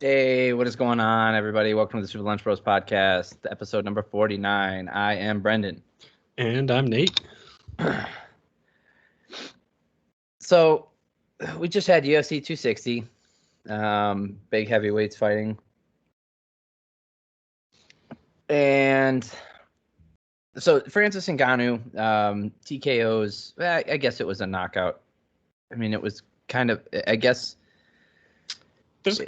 Hey, what is going on, everybody? Welcome to the Super Lunch Bros podcast, episode number 49. I am Brendan. And I'm Nate. So, we just had UFC 260, big heavyweights fighting. And so, Francis Ngannou, TKOs, I guess it was a knockout. I mean, it was kind of, I guess... There's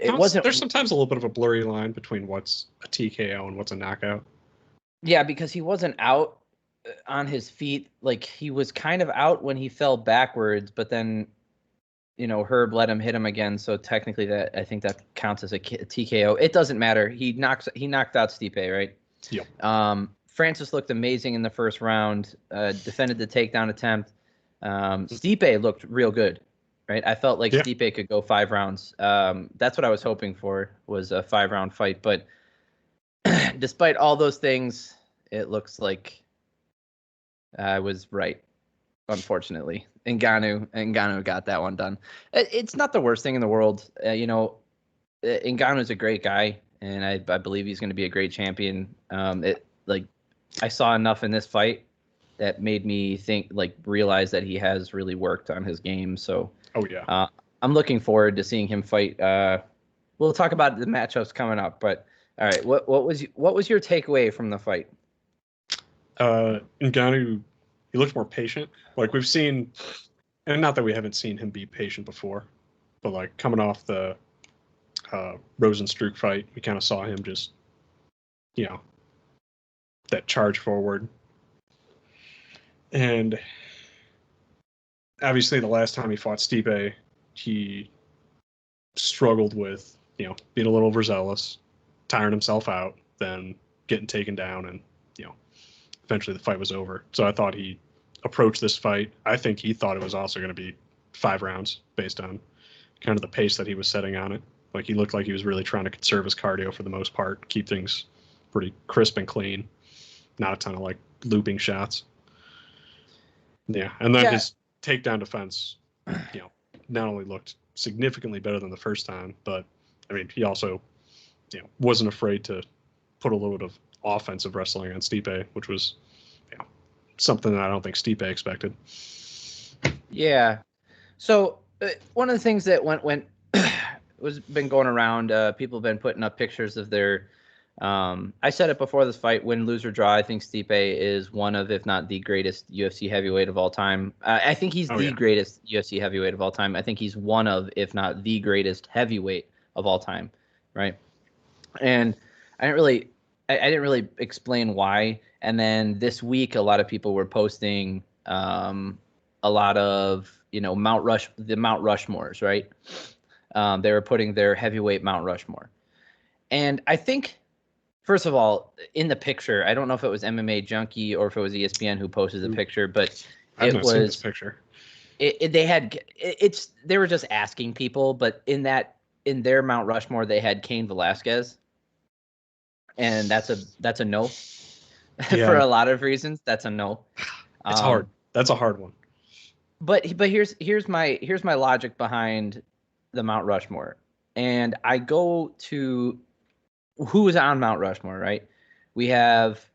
sometimes a little bit of a blurry line between what's a TKO and what's a knockout. Yeah, because he wasn't out on his feet. Like, he was kind of out when he fell backwards, but then, Herb let him hit him again. So technically, I think that counts as a TKO. It doesn't matter. He knocked out Stipe, right? Yep. Francis looked amazing in the first round. Defended the takedown attempt. Stipe looked real good. Right, I felt like Stipe could go 5 rounds. That's what I was hoping for, was a 5-round fight. But despite all those things, it looks like I was right, unfortunately. Ngannou got that one done. It's not the worst thing in the world. Ngannou's a great guy, and I believe he's going to be a great champion. I saw enough in this fight that made me realize that he has really worked on his game. So. Oh yeah. I'm looking forward to seeing him fight. We'll talk about the matchups coming up, but all right, what was your takeaway from the fight? Ngannou, he looked more patient. Like we've seen, and not that we haven't seen him be patient before, but like coming off the Rosenstruck fight, we kind of saw him just, that charge forward. And obviously, the last time he fought Stipe, he struggled with, being a little overzealous, tiring himself out, then getting taken down, and, eventually the fight was over. So I thought he approached this fight. I think he thought it was also going to be 5 rounds based on kind of the pace that he was setting on it. Like, he looked like he was really trying to conserve his cardio for the most part, keep things pretty crisp and clean, not a ton of, looping shots. Yeah, and then his takedown defense, not only looked significantly better than the first time, but I mean, he also, wasn't afraid to put a little bit of offensive wrestling on Stipe, which was, something that I don't think Stipe expected. Yeah. So one of the things that went was been going around. People have been putting up pictures of their. I said it before this fight, win, lose, or draw. I think Stipe is one of, if not the greatest UFC heavyweight of all time. I think he's greatest UFC heavyweight of all time. I think he's one of, if not the greatest heavyweight of all time, right? And I didn't really explain why. And then this week, a lot of people were posting a lot of the Mount Rushmores, right? They were putting their heavyweight Mount Rushmore, and I think. First of all, in the picture, I don't know if it was MMA Junkie or if it was ESPN who posted the picture, but I've not seen this picture. They were just asking people, but in their Mount Rushmore they had Cain Velasquez, and that's a no. For a lot of reasons. That's a no. It's hard. That's a hard one. But here's my logic behind the Mount Rushmore, and I go to. Who is on Mount Rushmore, right? We have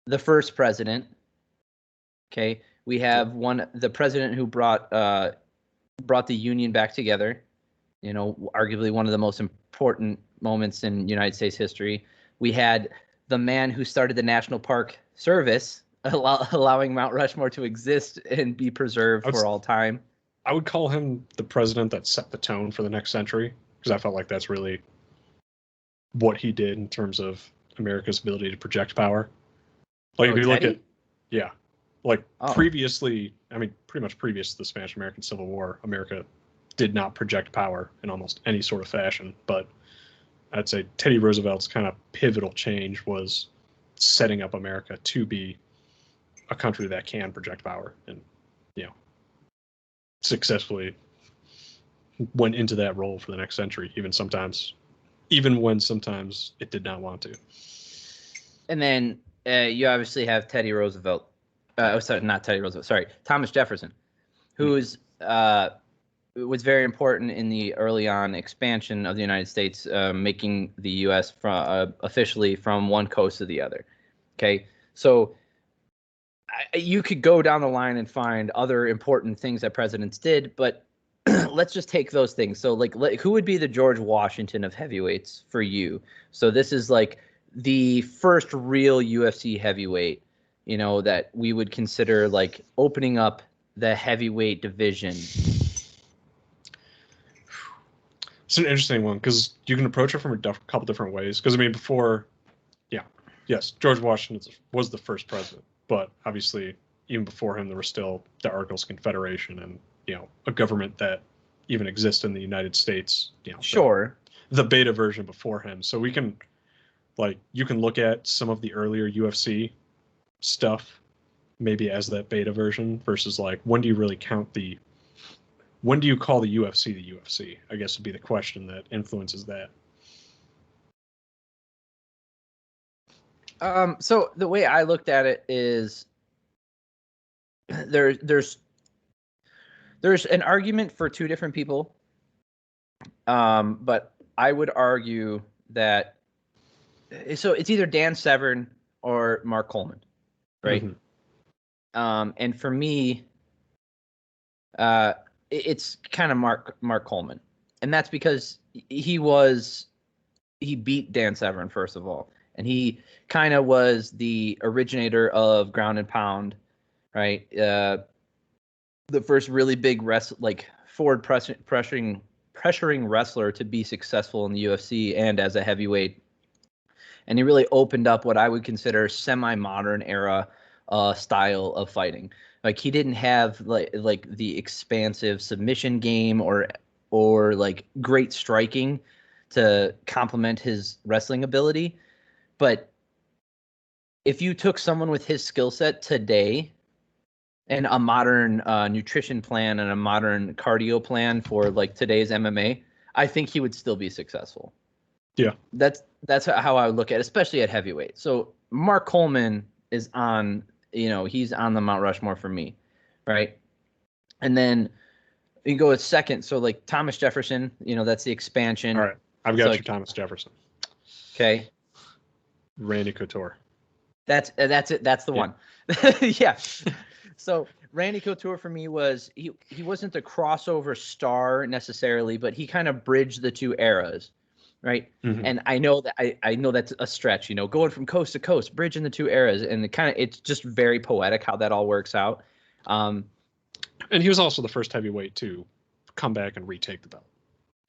the first president. Okay, we have the president who brought the Union back together. Arguably one of the most important moments in United States history. We had the man who started the National Park Service, allowing Mount Rushmore to exist and be preserved for all time. I would call him the president that set the tone for the next century, because I felt like that's really what he did in terms of America's ability to project power. If you look at, previously, I mean, pretty much previous to the Spanish-American Civil War, America did not project power in almost any sort of fashion. But I'd say Teddy Roosevelt's kind of pivotal change was setting up America to be a country that can project power, and, successfully went into that role for the next century, even when sometimes it did not want to. And then you obviously have Teddy Roosevelt. Not Teddy Roosevelt. Sorry, Thomas Jefferson, who's was very important in the early on expansion of the United States, making the U.S. Officially from one coast to the other. Okay, so you could go down the line and find other important things that presidents did, but let's just take those things. So, like, who would be the George Washington of heavyweights for you? So this is like the first real UFC heavyweight, that we would consider like opening up the heavyweight division. It's an interesting one because you can approach it from a couple different ways. Because I mean, yes, George Washington was the first president, but obviously, even before him, there was still the Articles of Confederation and a government that even exists in the United States. Sure. The beta version before him. So we can, you can look at some of the earlier UFC stuff, maybe as that beta version versus when do you really when do you call the UFC the UFC? I guess would be the question that influences that. So the way I looked at it is there's an argument for two different people. But I would argue that it's either Dan Severn or Mark Coleman, right? Mm-hmm. And for me, it's kind of Mark Coleman, and that's because he beat Dan Severn, first of all, and he kind of was the originator of ground and pound, right? The first really big forward pressuring wrestler to be successful in the UFC and as a heavyweight. And he really opened up what I would consider semi-modern era style of fighting. Like, he didn't have like the expansive submission game or great striking to complement his wrestling ability. But if you took someone with his skill set today and a modern nutrition plan and a modern cardio plan for today's MMA, I think he would still be successful. Yeah. That's how I would look at it, especially at heavyweight. So Mark Coleman is on, he's on the Mount Rushmore for me, right? And then you go with second. So Thomas Jefferson, that's the expansion. All right. I've got your Thomas Jefferson. Okay. Randy Couture. That's it. That's the one. Yeah. So Randy Couture for me he wasn't the crossover star necessarily, but he kind of bridged the two eras, right? Mm-hmm. And I know that's a stretch, going from coast to coast, bridging the two eras, and it's just very poetic how that all works out. And he was also the first heavyweight to come back and retake the belt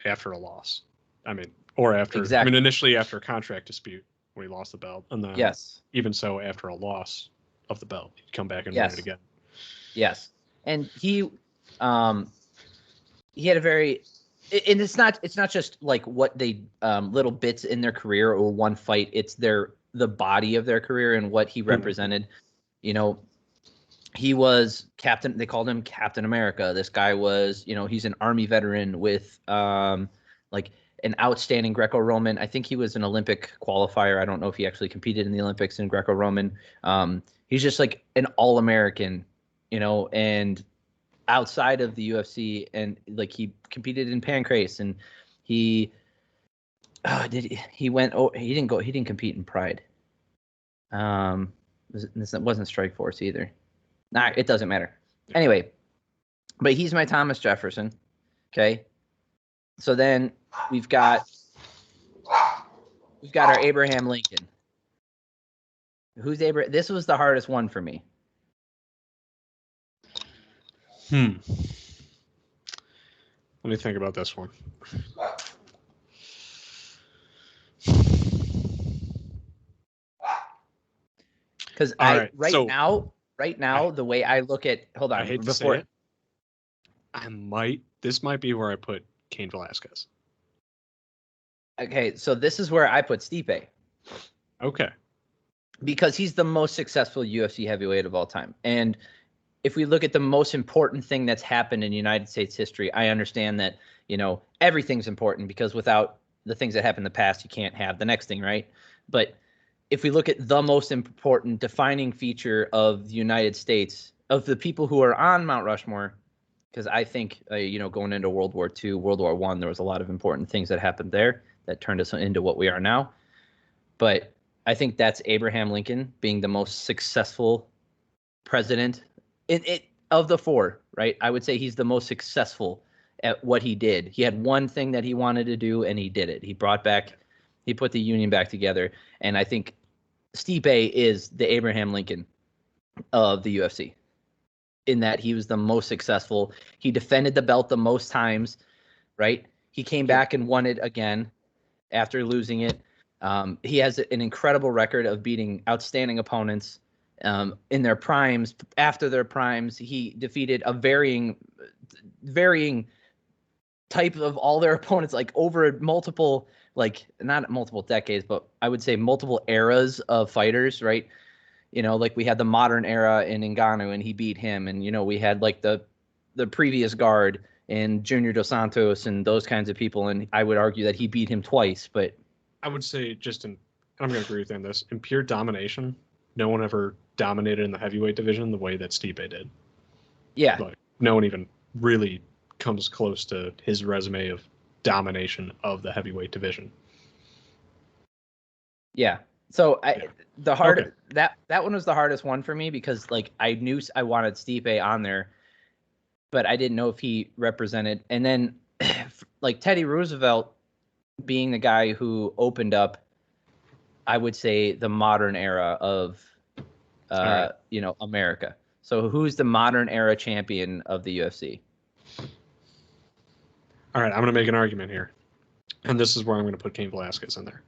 after a loss. Initially after a contract dispute when he lost the belt, and then even so after a loss of the belt, he'd come back and win it again. Yes, and he had a very, and it's not just what they little bits in their career or one fight. It's the body of their career and what he represented. Mm-hmm. He was captain. They called him Captain America. This guy was, he's an Army veteran with an outstanding Greco-Roman. I think he was an Olympic qualifier. I don't know if he actually competed in the Olympics in Greco-Roman. He's just an All-American. And outside of the UFC, and he competed in Pancrase, and he didn't compete in Pride. This wasn't Strikeforce either. Nah, it doesn't matter. Anyway, but he's my Thomas Jefferson. Okay. So then we've got our Abraham Lincoln. Who's Abraham? This was the hardest one for me. Let me think about this one. Because right now, the way I look at, hold on, I hate to say it, this might be where I put Cain Velasquez. Okay, so this is where I put Stipe. Okay. Because he's the most successful UFC heavyweight of all time. And if we look at the most important thing that's happened in United States history, I understand that, everything's important, because without the things that happened in the past, you can't have the next thing, right? But if we look at the most important defining feature of the United States, of the people who are on Mount Rushmore, because I think, going into World War II, World War I, there was a lot of important things that happened there that turned us into what we are now. But I think that's Abraham Lincoln being the most successful president of the four, right? I would say he's the most successful at what he did. He had one thing that he wanted to do, and he did it. He put the Union back together. And I think Stipe is the Abraham Lincoln of the UFC, in that he was the most successful. He defended the belt the most times, right? He came back and won it again after losing it. He has an incredible record of beating outstanding opponents in their primes. After their primes, he defeated a varying type of all their opponents, like over multiple, like not multiple decades, but I would say multiple eras of fighters, right? Like we had the modern era in Ngannou, and he beat him, and we had like the previous guard in Junior Dos Santos and those kinds of people, and I would argue that he beat him twice. But I would say I'm going to agree with you on this. In pure domination, no one ever dominated in the heavyweight division the way that Stipe did. Yeah. Like, no one even really comes close to his resume of domination of the heavyweight division. Yeah. So that one was the hardest one for me, because like I knew I wanted Stipe on there, but I didn't know if he represented. And then like Teddy Roosevelt being the guy who opened up, I would say, the modern era of America. So who's the modern era champion of the UFC? All right, I'm going to make an argument here. And this is where I'm going to put Cain Velasquez in there.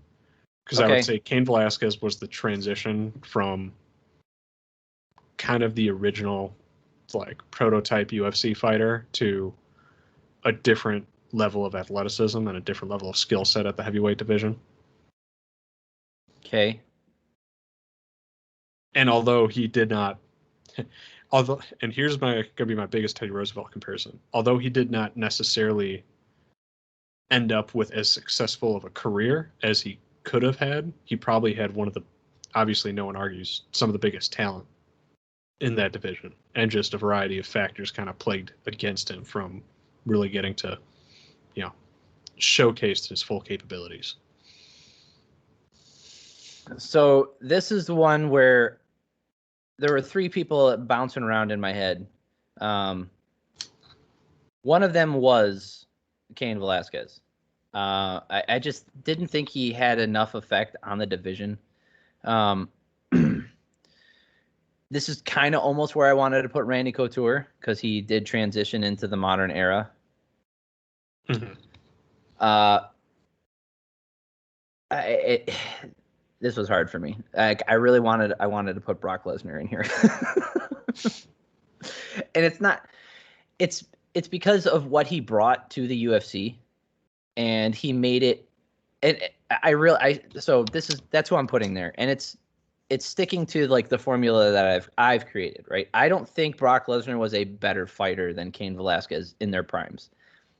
Because I would say Cain Velasquez was the transition from kind of the original, like, prototype UFC fighter to a different level of athleticism and a different level of skill set at the heavyweight division. Okay. And although he did not, and here's going to be my biggest Teddy Roosevelt comparison. Although he did not necessarily end up with as successful of a career as he could have had, he probably had one of the, obviously no one argues, some of the biggest talent in that division, and just a variety of factors kind of plagued against him from really getting to, showcase his full capabilities. So this is the one where there were three people bouncing around in my head. One of them was Cain Velasquez. I just didn't think he had enough effect on the division. This is kind of almost where I wanted to put Randy Couture, because he did transition into the modern era. Mm-hmm. This was hard for me. I wanted to put Brock Lesnar in here. And it's not, it's because of what he brought to the UFC, and he made it. And that's who I'm putting there. And it's sticking to like the formula that I've created, right? I don't think Brock Lesnar was a better fighter than Cain Velasquez in their primes.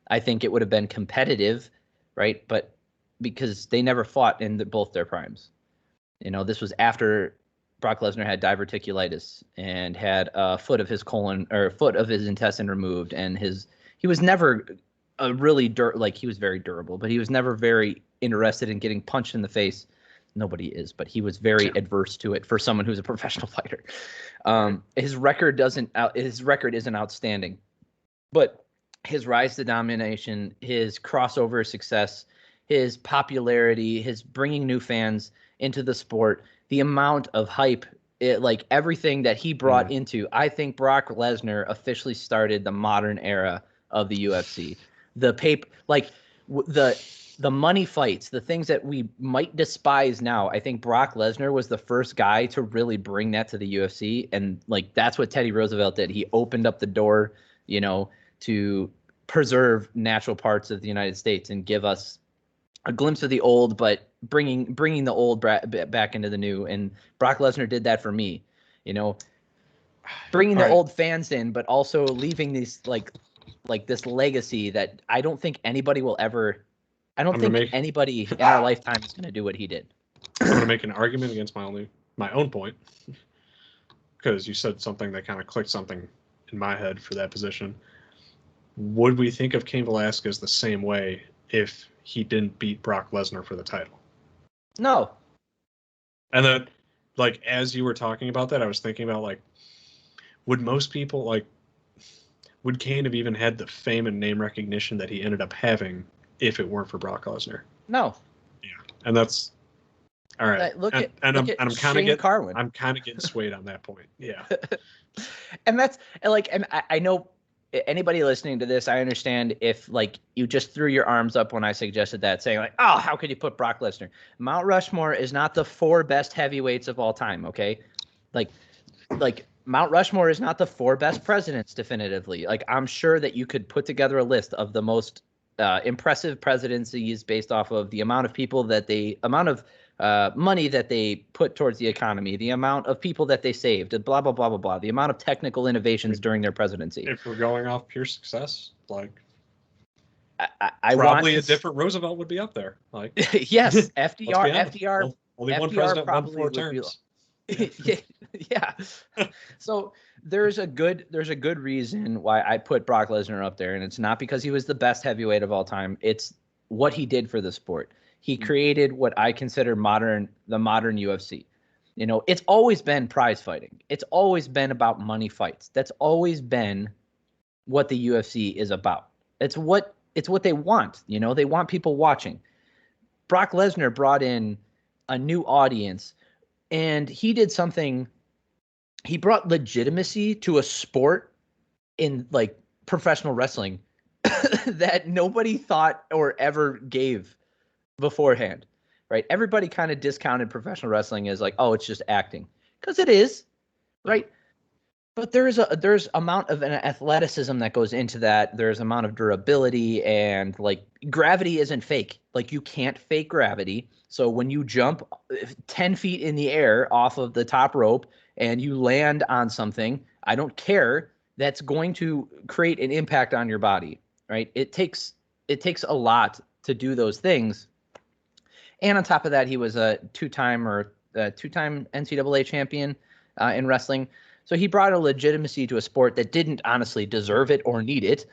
I think it would have been competitive, right? But because they never fought in both their primes. This was after Brock Lesnar had diverticulitis and had a foot of his intestine removed, and he was never a really he was very durable, but he was never very interested in getting punched in the face. Nobody is, but he was very adverse to it for someone who's a professional fighter. His record isn't outstanding, but his rise to domination, his crossover success, his popularity, his bringing new fans into the sport, the amount of hype, everything that he brought into, I think Brock Lesnar officially started the modern era of the UFC. The money fights, the things that we might despise now, I think Brock Lesnar was the first guy to really bring that to the UFC. And that's what Teddy Roosevelt did. He opened up the door, to preserve natural parts of the United States and give us a glimpse of the old, but bringing the old back into the new. And Brock Lesnar did that for me, bringing the old fans in, but also leaving these like this legacy that I don't think anybody will ever. I don't think anybody in our lifetime is going to do what he did. I'm going to make an argument against my own point, because you said something that kind of clicked something in my head for that position. would we think of Cain Velasquez the same way if he didn't beat Brock Lesnar for the title? No. And then, like, as you were talking about that, I was thinking about, like, would most people, like, would Cain have even had the fame and name recognition that he ended up having if it weren't for Brock Lesnar? No. Yeah, and that's all right. I'm kind of getting swayed on that point. Yeah. And that's like, and I know anybody listening to this, I understand if like you just threw your arms up when I suggested that, saying like, oh, how could you put Brock Lesnar? Mount Rushmore is not the 4 best heavyweights of all time. Okay. Like Mount Rushmore is not the 4 best presidents definitively. Like, I'm sure that you could put together a list of the most impressive presidencies based off of the amount of people that amount of money that they put towards the economy, the amount of people that they saved, blah, blah, blah, blah, blah, the amount of technical innovations during their presidency. If we're going off pure success, like, probably a different Roosevelt would be up there. Like, yes, FDR, only one president won 4 terms. Yeah. So there's a good reason why I put Brock Lesnar up there, and it's not because he was the best heavyweight of all time. It's what he did for the sport. He created what I consider the modern UFC. You know, it's always been prize fighting. It's always been about money fights. That's always been what the UFC is about. It's what they want. You know, they want people watching. Brock Lesnar brought in a new audience, and he did something. He brought legitimacy to a sport in like professional wrestling that nobody thought or ever gave beforehand, right? Everybody kind of discounted professional wrestling as like, oh, it's just acting, because it is, right? But there's amount of an athleticism that goes into that. There's amount of durability, and like gravity isn't fake. Like, you can't fake gravity. So when you jump 10 feet in the air off of the top rope and you land on something, I don't care. That's going to create an impact on your body, right? It takes a lot to do those things. And on top of that, he was a two-time NCAA champion in wrestling. So he brought a legitimacy to a sport that didn't honestly deserve it or need it.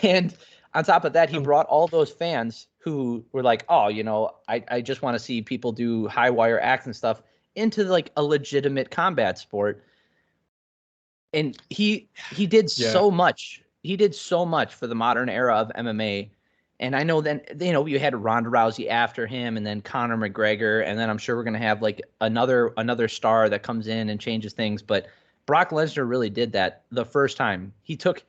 And on top of that, he brought all those fans who were like, oh, you know, I just want to see people do high wire acts and stuff into like a legitimate combat sport. And he did so much. He did so much for the modern era of MMA. And I know then, you know, you had Ronda Rousey after him, and then Conor McGregor, and then I'm sure we're going to have like another star that comes in and changes things. But Brock Lesnar really did that the first time. He took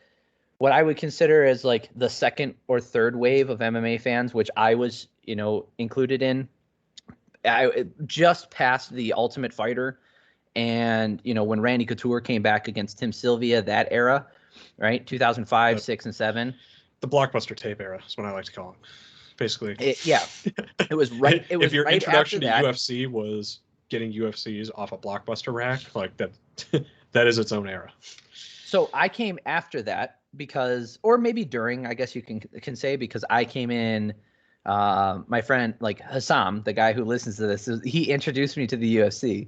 what I would consider as like the second or third wave of MMA fans, which I was, you know, included in. I just past the Ultimate Fighter, and you know, when Randy Couture came back against Tim Sylvia, that era, right? 2005, 6, and 7. The blockbuster tape era is what I like to call it. Basically, it was right. It was if your right introduction after to that. UFC was getting UFCs off a blockbuster rack, like that, that is its own era. So I came after that because, or maybe during, I guess you can say, because I came in. My friend, like Hassam, the guy who listens to this, he introduced me to the UFC.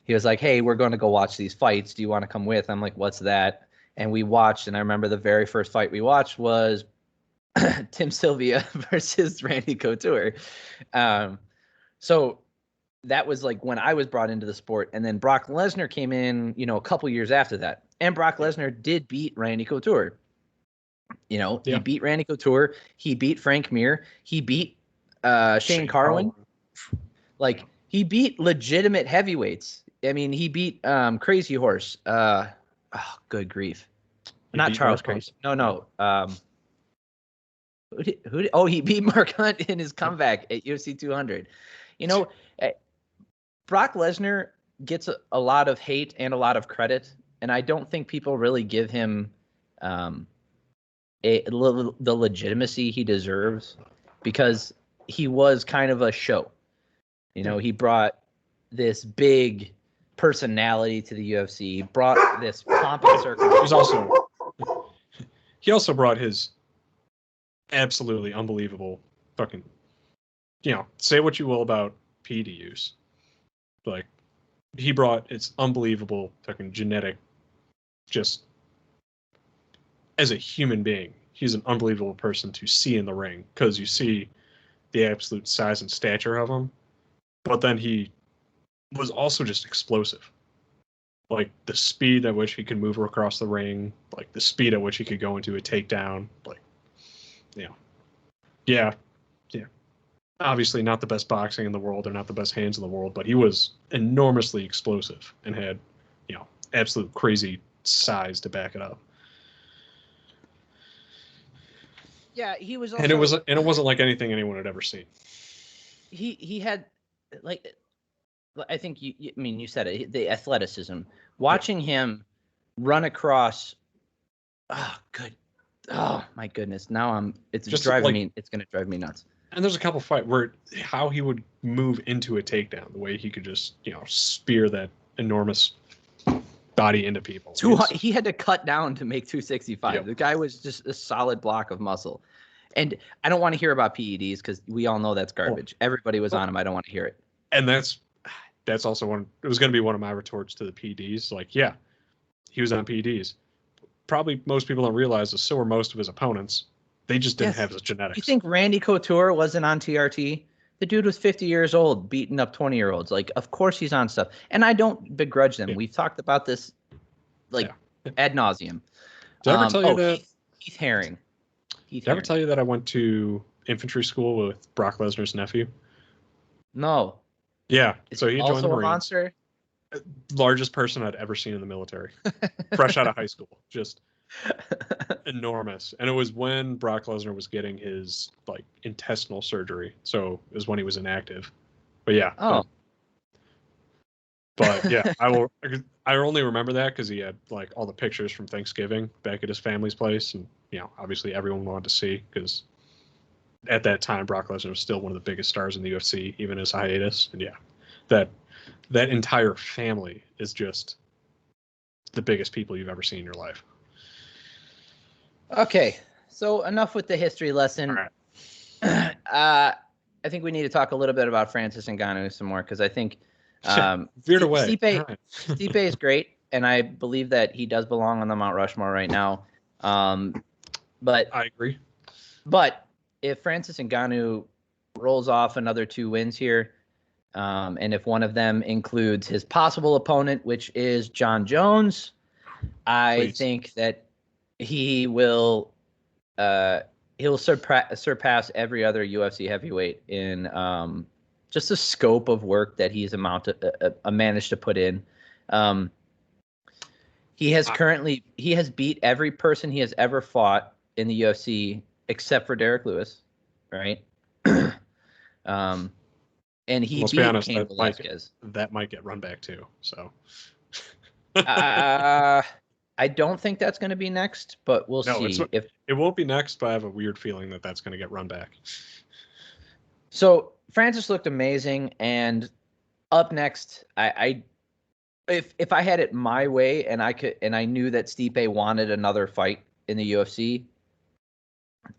He was like, "Hey, we're going to go watch these fights. Do you want to come with?" I'm like, "What's that?" And we watched, and I remember the very first fight we watched was Tim Sylvia versus Randy Couture. So that was like when I was brought into the sport, and then Brock Lesnar came in, you know, a couple years after that, and Brock Lesnar did beat Randy Couture. You know, he beat Randy Couture, he beat Frank Mir, he beat Shane Carwin. Like, he beat legitimate heavydiveights. I mean, he beat Crazy Horse. Good grief. Not Charles Crazy. No. He beat Mark Hunt in his comeback at UFC 200. You know, Brock Lesnar gets a lot of hate and a lot of credit, and I don't think people really give him the legitimacy he deserves, because he was kind of a show. You know, he brought this big personality to the UFC, brought this pomp and circumstance. He also brought his absolutely unbelievable fucking, you know, say what you will about PEDUs. Like, he brought its unbelievable fucking genetic, just as a human being, he's an unbelievable person to see in the ring because you see the absolute size and stature of him, but then he was also just explosive. Like the speed at which he could move across the ring, like the speed at which he could go into a takedown, like, yeah. Obviously not the best boxing in the world or not the best hands in the world, but he was enormously explosive and had, absolute crazy size to back it up. Yeah, he was also, and it wasn't like anything anyone had ever seen. He had, like, I think you said it, the athleticism. Watching him run across, oh my goodness! Now it's just driving me. It's going to drive me nuts. And there's a couple fights where how he would move into a takedown, the way he could just spear that enormous body into people. He had to cut down to make 265. Yep. The guy was just a solid block of muscle. And I don't want to hear about PEDs because we all know that's garbage. Everybody was on them. I don't want to hear it. And that's also it was going to be one of my retorts to the PEDs. Like, yeah, he was on PEDs. Probably most people don't realize that so were most of his opponents. They just didn't have his genetics. You think Randy Couture wasn't on TRT? The dude was 50 years old, beating up 20-year-olds. Like, of course he's on stuff. And I don't begrudge them. Yeah. We've talked about this, ad nauseum. Did I ever tell you that? Keith Haring. Did I ever tell you that I went to infantry school with Brock Lesnar's nephew? No. Yeah. So he joined the Marines. A monster? Largest person I'd ever seen in the military. Fresh out of high school. Just enormous. And it was when Brock Lesnar was getting his intestinal surgery. So it was when he was inactive. But yeah. Oh. But yeah, I only remember that because he had all the pictures from Thanksgiving back at his family's place, and obviously everyone wanted to see because at that time Brock Lesnar was still one of the biggest stars in the UFC, even his hiatus. And yeah, that entire family is just the biggest people you've ever seen in your life. Okay, so enough with the history lesson. All right. I think we need to talk a little bit about Francis Ngannou some more because I think veered away. Stipe is great, and I believe that he does belong on the Mount Rushmore right now. But I agree. But if Francis Ngannou rolls off another 2 wins here, and if one of them includes his possible opponent, which is John Jones, I think that he will he'll surpass every other UFC heavyweight in just the scope of work that he's managed to put in. He has beat every person he has ever fought in the UFC except for Derek Lewis, right? And he beat Cain Velasquez. That might get run back too. So I don't think that's going to be next, but we'll see. It won't be next, but I have a weird feeling that that's going to get run back. So Francis looked amazing, and up next, if I had it my way, and I knew that Stipe wanted another fight in the UFC,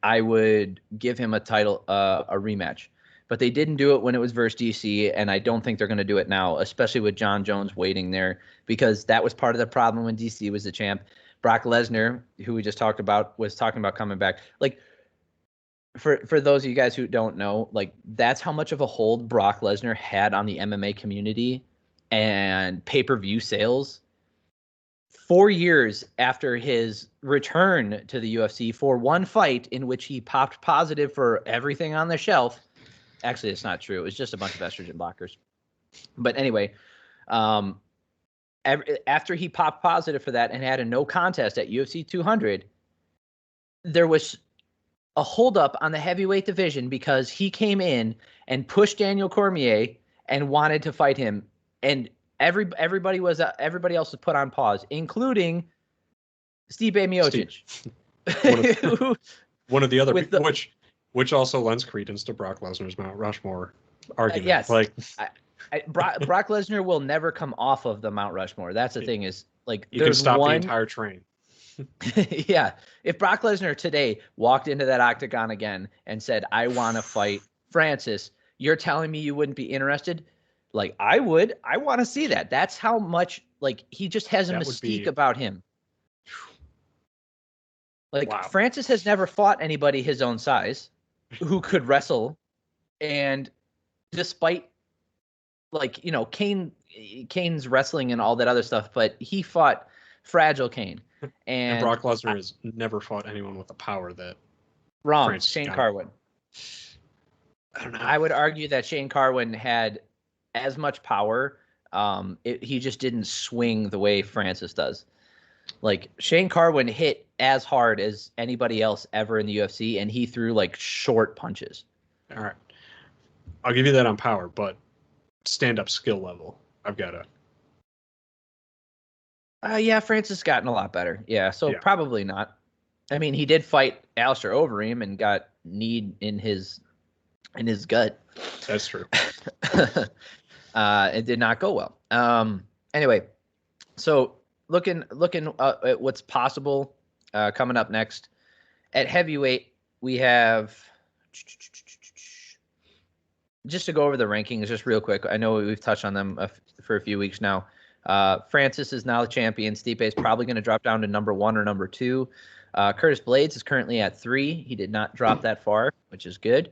I would give him a title, a rematch. But they didn't do it when it was versus DC, and I don't think they're going to do it now, especially with John Jones waiting there, because that was part of the problem when DC was the champ. Brock Lesnar, who we just talked about, was talking about coming back. For those of you guys who don't know, that's how much of a hold Brock Lesnar had on the MMA community and pay-per-view sales. 4 years after his return to the UFC for one fight in which he popped positive for everything on the shelf. Actually, it's not true. It was just a bunch of estrogen blockers. But anyway, after he popped positive for that and had a no contest at UFC 200, there was a holdup on the heavyweight division because he came in and pushed Daniel Cormier and wanted to fight him, and everybody else was put on pause, including Stipe Miocic. One of the other people, which also lends credence to Brock Lesnar's Mount Rushmore argument. Yes, Brock Lesnar will never come off of the Mount Rushmore. That's the thing is you can stop the entire train. Yeah. If Brock Lesnar today walked into that octagon again and said, I want to fight Francis, you're telling me you wouldn't be interested? I would. I want to see that. That's how much, he just has a mystique about him. Like Wow. Francis has never fought anybody his own size who could wrestle, and despite like Kane's wrestling and all that other stuff, but he fought fragile Kane. And And Brock Lesnar has never fought anyone with the power that wrong, Francis Shane got. Carwin. I don't know. I would argue that Shane Carwin had as much power. He just didn't swing the way Francis does. Like Shane Carwin hit as hard as anybody else ever in the UFC, and he threw like short punches. All right. I'll give you that on power, but stand-up skill level, I've got to. Yeah, Francis gotten a lot better. Yeah, so Yeah. probably not. I mean, he did fight Alistair Overeem and got kneed in his gut. That's true. It did not go well. Anyway, so looking at what's possible coming up next at heavyweight, we have just to go over the rankings just real quick. I know we've touched on them for a few weeks now. Francis is now the champion. Stipe is probably going to drop down to number 1 or number 2. Curtis Blades is currently at 3. He did not drop that far, which is good.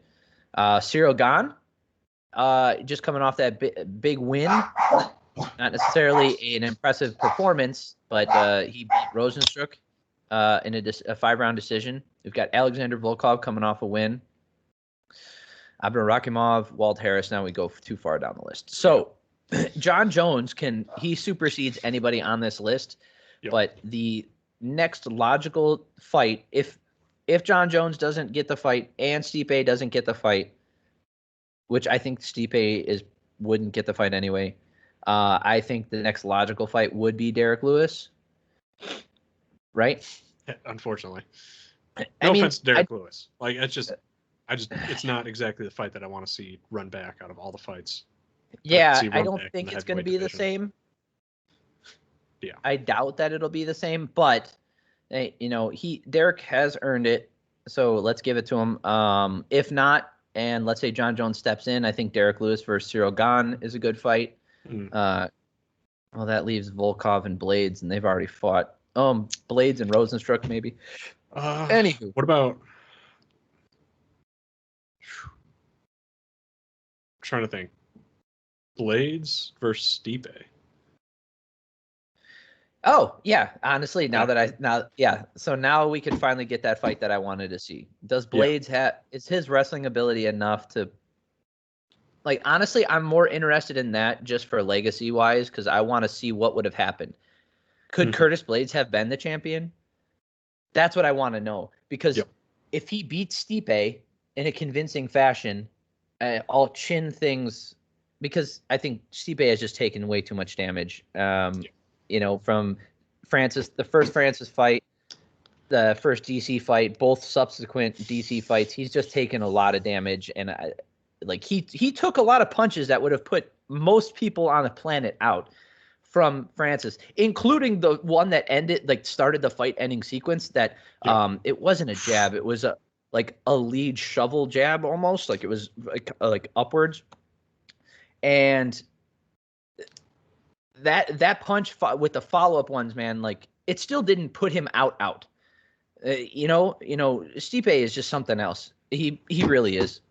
Cyril Gane, just coming off that big win. Not necessarily an impressive performance, but he beat Rosenstruck in a 5-round decision. We've got Alexander Volkov coming off a win. Abdurakhimov, Walt Harris. Now we go too far down the list. So John Jones he supersedes anybody on this list. Yep. But the next logical fight, if John Jones doesn't get the fight and Stipe doesn't get the fight, which I think Stipe wouldn't get the fight anyway, I think the next logical fight would be Derek Lewis. Right? Unfortunately. No offense to Derek Lewis. Like it's not exactly the fight that I want to see run back out of all the fights. Yeah, I don't think it's going to be the same. Yeah. I doubt that it'll be the same, but Derek has earned it, so let's give it to him. If not, and let's say John Jones steps in, I think Derek Lewis versus Cyril Gane is a good fight. Well, that leaves Volkov and Blades, and they've already fought. Blades and Rosenstruck maybe. Anywho, what about? I'm trying to think. Blades versus Stipe. Oh yeah, honestly, so now we can finally get that fight that I wanted to see. Does Blades is his wrestling ability enough to? Like honestly, I'm more interested in that just for legacy wise because I want to see what would have happened. Could Curtis Blades have been the champion? That's what I want to know because if he beats Stipe in a convincing fashion, I'll chin things because I think Stipe has just taken way too much damage. From Francis, the first Francis fight, the first DC fight, both subsequent DC fights, he's just taken a lot of damage. And he took a lot of punches that would have put most people on the planet out from Francis, including the one that started the fight ending sequence that it wasn't a jab. It was a lead shovel jab almost. Like it was like upwards. And that punch with the follow-up ones, man, like it still didn't put him out. Stipe is just something else. He really is.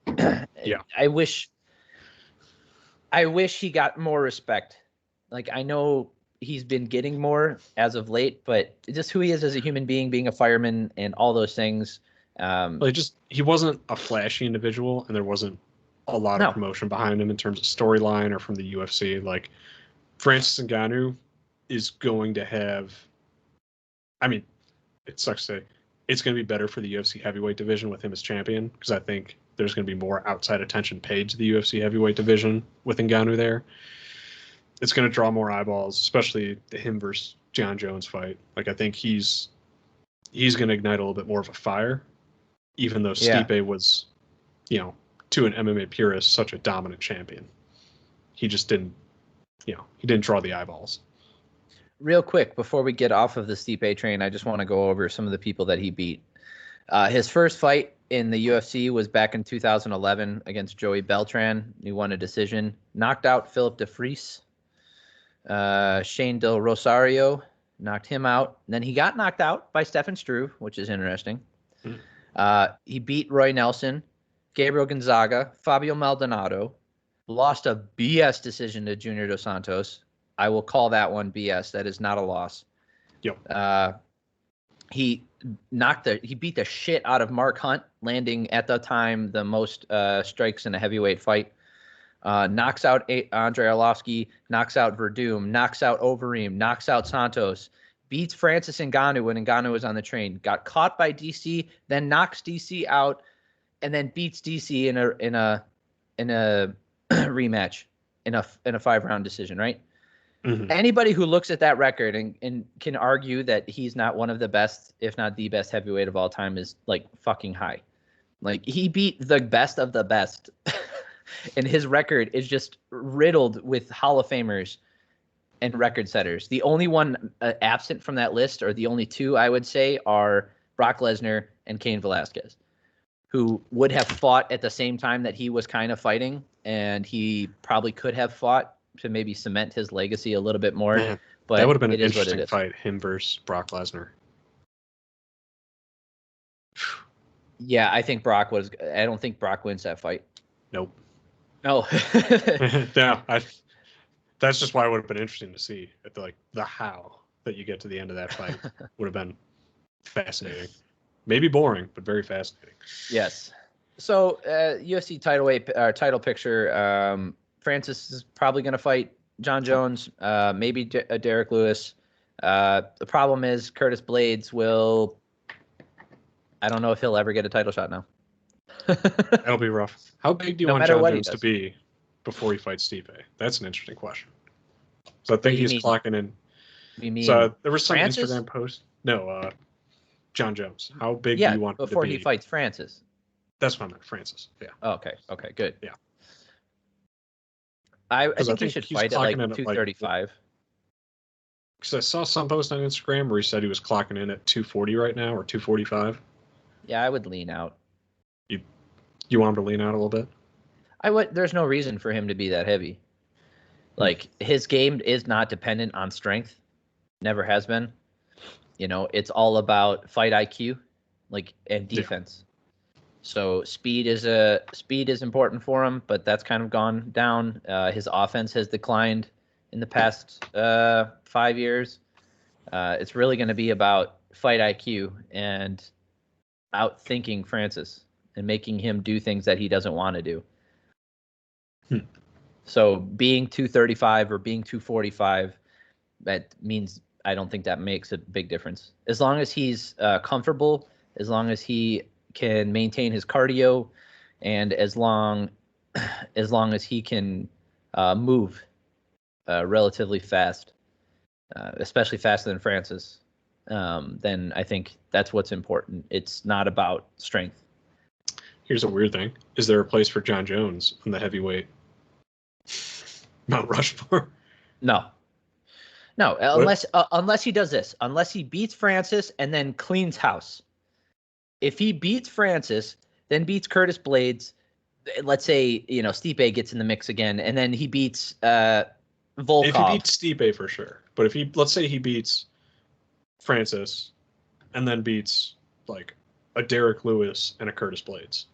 Yeah. I wish he got more respect. Like I know he's been getting more as of late, but just who he is as a human being a fireman and all those things. He wasn't a flashy individual, and there wasn't a lot of promotion behind him in terms of storyline or from the UFC. Like Francis Ngannou is going to have. I mean, it sucks to say it's going to be better for the UFC heavyweight division with him as champion because I think there's going to be more outside attention paid to the UFC heavyweight division with Ngannou there. It's going to draw more eyeballs, especially the him versus John Jones fight. Like I think he's going to ignite a little bit more of a fire, even though Stipe was, to an MMA purist, such a dominant champion. He just didn't, he didn't draw the eyeballs. Real quick, before we get off of the Stipe train, I just want to go over some of the people that he beat. His first fight in the UFC was back in 2011 against Joey Beltran. He won a decision. Knocked out Philip DeFries. Shane Del Rosario. knocked him out. And then he got knocked out by Stefan Struve, which is interesting. He beat Roy Nelson, Gabriel Gonzaga, Fabio Maldonado, lost a BS decision to Junior Dos Santos. I will call that one BS. That is not a loss. Yep. He beat the shit out of Mark Hunt, landing at the time the most strikes in a heavyweight fight. Knocks out Andrei Arlovsky, knocks out Verdum, knocks out Overeem, knocks out Santos, beats Francis Ngannou when Ngannou was on the train, got caught by DC, then knocks DC out, and then beats DC in a rematch in a 5-round decision, right? Mm-hmm. Anybody who looks at that record and can argue that he's not one of the best, if not the best heavyweight of all time, is like fucking high. Like, he beat the best of the best. And his record is just riddled with Hall of Famers and record setters. The only one absent from that list, or the only two I would say, are Brock Lesnar and Cain Velasquez, who would have fought at the same time that he was kind of fighting, and he probably could have fought to maybe cement his legacy a little bit more. Man, but that would have been an interesting fight, him versus Brock Lesnar. Yeah, I think Brock was. I don't think Brock wins that fight. Nope. No. Yeah, that's just why it would have been interesting to see. The how that you get to the end of that fight would have been fascinating. Maybe boring, but very fascinating. Yes. So UFC title picture. Francis is probably going to fight John Jones. Maybe Derek Lewis. The problem is Curtis Blades will. I don't know if he'll ever get a title shot now. That'll be rough. How big do you want John Jones to be before he fights Stipe? That's an interesting question. So I think he's clocking in. You mean so there was some Francis? Instagram post. No, John Jones. How big do you want him to be? Before he fights Francis. That's what I meant, Francis. Yeah. Oh, okay, good. Yeah. I think he should fight at like 235. Because I saw some post on Instagram where he said he was clocking in at 240 right now, or 245. Yeah, I would lean out. You want him to lean out a little bit? I would. There's no reason for him to be that heavy. Like, his game is not dependent on strength. Never has been. It's all about fight IQ, and defense. Yeah. So speed is important for him, but that's kind of gone down. His offense has declined in the past 5 years. It's really going to be about fight IQ and outthinking Francis and making him do things that he doesn't want to do. So being 235 or being 245, that means I don't think that makes a big difference. As long as he's comfortable, as long as he can maintain his cardio, and as long as he can move relatively fast, especially faster than Francis, then I think that's what's important. It's not about strength. Here's a weird thing. Is there a place for John Jones in the heavyweight Mount Rushmore? No, unless he does this. Unless he beats Francis and then cleans house. If he beats Francis, then beats Curtis Blades, let's say, Stipe gets in the mix again, and then he beats Volkov. If he beats Stipe, for sure. But let's say he beats Francis and then beats like a Derek Lewis and a Curtis Blades.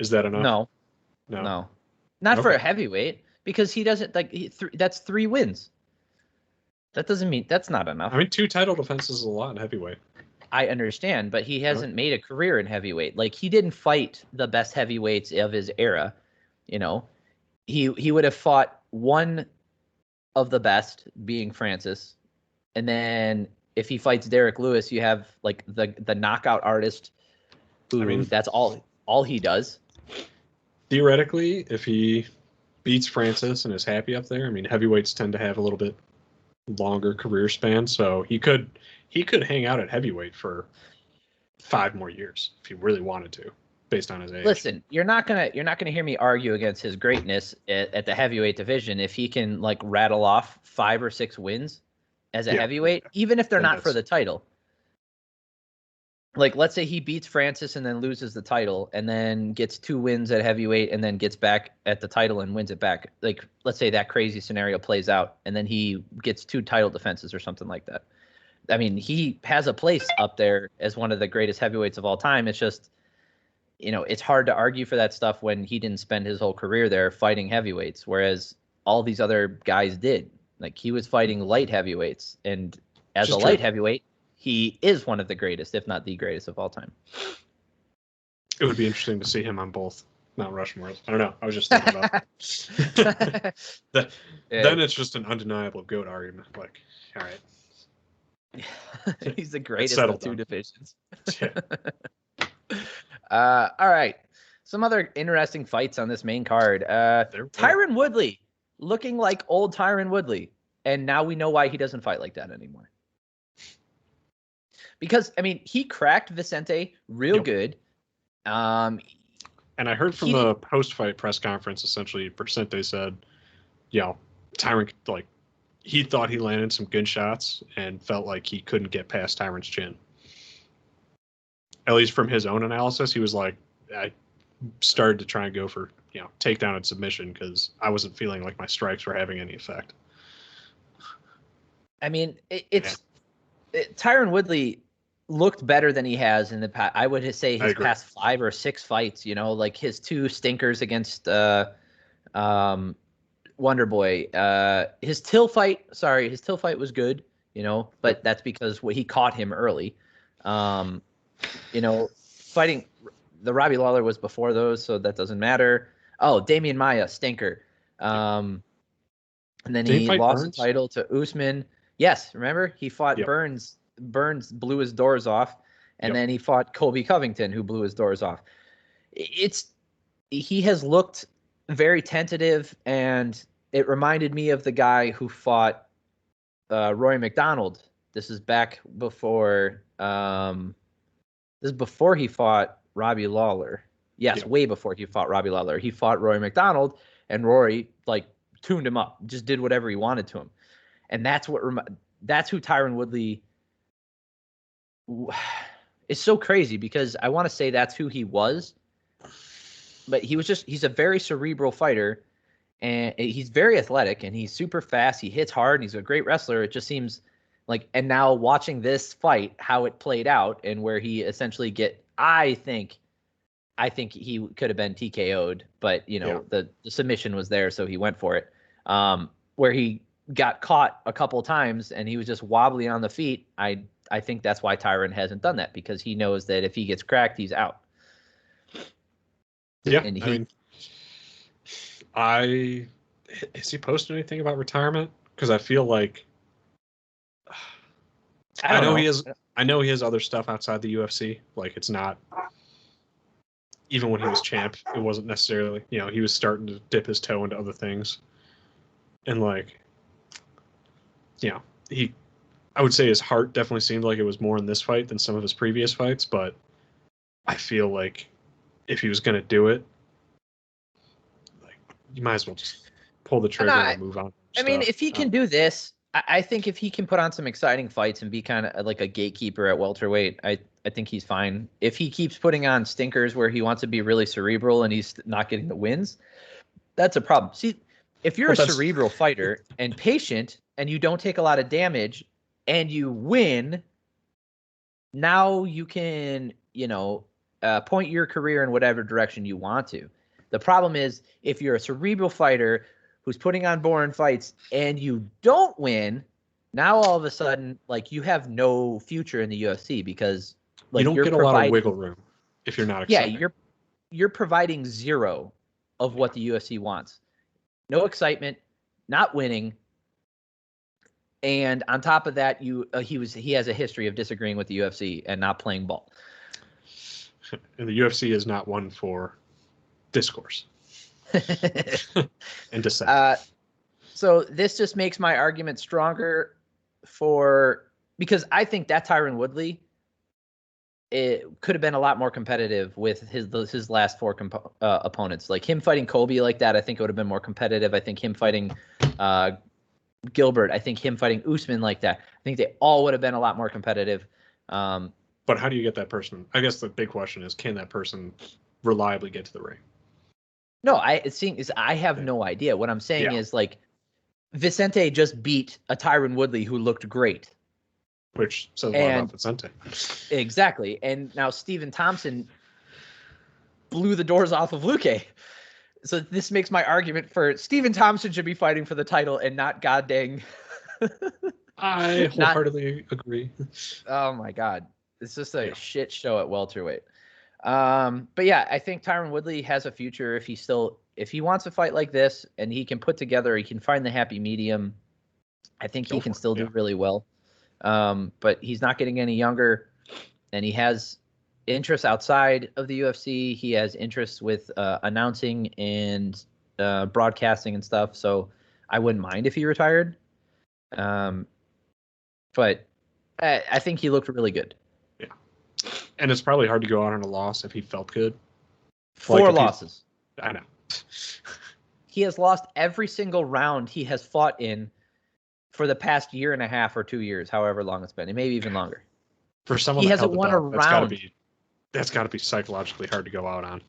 Is that enough? No. Not for a heavyweight, because he doesn't that's 3 wins. That doesn't mean that's not enough. I mean, 2 title defenses is a lot in heavyweight. I understand, but he hasn't made a career in heavyweight. Like, he didn't fight the best heavyweights of his era. He would have fought one of the best, being Francis, and then if he fights Derek Lewis, you have like the knockout artist who that's all he does. Theoretically, if he beats Francis and is happy up there, heavyweights tend to have a little bit longer career span, so he could hang out at heavyweight for 5 more years if he really wanted to, based on his age. Listen, you're not gonna hear me argue against his greatness at the heavyweight division if he can rattle off 5 or 6 wins as a heavyweight, even if they're not for the title. Like, let's say he beats Francis and then loses the title, and then gets 2 wins at heavyweight, and then gets back at the title and wins it back. Like, let's say that crazy scenario plays out, and then he gets 2 title defenses or something like that. I mean, he has a place up there as one of the greatest heavyweights of all time. It's just, it's hard to argue for that stuff when he didn't spend his whole career there fighting heavyweights, whereas all these other guys did. Like, he was fighting light heavyweights, and as a light heavyweight, he is one of the greatest, if not the greatest of all time. It would be interesting to see him on both Mount Rushmores. I don't know. I was just thinking about that. Then it's just an undeniable GOAT argument. Like, all right. He's the greatest of two divisions. Yeah. All right. Some other interesting fights on this main card. Tyron Woodley, looking like old Tyron Woodley. And now we know why he doesn't fight like that anymore. Because, I mean, he cracked Vicente real good. And I heard from the post-fight press conference, essentially, Vicente said, Tyron, like, he thought he landed some good shots and felt like he couldn't get past Tyron's chin. At least from his own analysis, he was like, I started to try and go for, takedown and submission because I wasn't feeling like my strikes were having any effect. I mean, Tyron Woodley looked better than he has in the past. I would say his past 5 or 6 fights, like his 2 stinkers against Wonder Boy. His Till fight was good, but that's because he caught him early. Fighting the Robbie Lawler was before those, so that doesn't matter. Oh, Damian Maia, stinker. And then he lost the title to Usman. Yes, remember? He fought Burns. Burns blew his doors off, and then he fought Colby Covington, who blew his doors off. He has looked very tentative, and it reminded me of the guy who fought Roy McDonald. This is back before this is before he fought Robbie Lawler. Yes, way before he fought Robbie Lawler. He fought Roy McDonald, and Rory tuned him up, just did whatever he wanted to him. And that's who Tyron Woodley. It's so crazy because I want to say that's who he was, but he's a very cerebral fighter, and he's very athletic, and he's super fast. He hits hard, and he's a great wrestler. It just seems like, and now watching this fight, how it played out, and where he essentially I think he could have been TKO'd, but the submission was there, so he went for it. Where he got caught a couple times and he was just wobbly on the feet. I think that's why Tyron hasn't done that, because he knows that if he gets cracked, he's out. Yeah, and has he posted anything about retirement? Because I feel like I know he has other stuff outside the UFC. Like, it's not, even when he was champ, it wasn't necessarily, he was starting to dip his toe into other things. And I would say his heart definitely seemed like it was more in this fight than some of his previous fights, but I feel like if he was going to do it, you might as well just pull the trigger and move on. I mean, if he can do this, I think if he can put on some exciting fights and be kind of like a gatekeeper at welterweight, I think he's fine. If he keeps putting on stinkers where he wants to be really cerebral and he's not getting the wins, that's a problem. See, if you're a cerebral fighter and patient and you don't take a lot of damage and you win, now you can, point your career in whatever direction you want to. The problem is if you're a cerebral fighter who's putting on boring fights and you don't win, now all of a sudden, you have no future in the UFC because you don't get a lot of wiggle room if you're not excited. Yeah, you're providing zero of what the UFC wants. No excitement, not winning, and on top of that, he has a history of disagreeing with the UFC and not playing ball. And the UFC is not one for discourse and dissent. So this just makes my argument stronger because I think that Tyron Woodley, it could have been a lot more competitive with his last 4 opponents. Like him fighting Colby like that, I think it would have been more competitive. I think him fighting Gilbert, I think him fighting Usman like that, I think they all would have been a lot more competitive. But how do you get that person? I guess the big question is, can that person reliably get to the ring? No, I have no idea. What I'm saying is Vicente just beat a Tyron Woodley who looked great. Which says a lot about Vicente. Exactly. And now Stephen Thompson blew the doors off of Luque. So this makes my argument for Stephen Thompson should be fighting for the title and not goddamn. I wholeheartedly agree. Oh my God. It's just a shit show at welterweight. But yeah, I think Tyron Woodley has a future if he wants to fight like this and he can he can find the happy medium. I think he can still do really well. But he's not getting any younger, and he has interests outside of the UFC. He has interests with announcing and broadcasting and stuff. So I wouldn't mind if he retired. But I think he looked really good. Yeah. And it's probably hard to go out on a loss if he felt good. 4 losses. I know. He has lost every single round he has fought in for the past year and a half or 2 years, however long it's been, and maybe even longer. For someone he that hasn't won a round. That's got to be psychologically hard to go out on.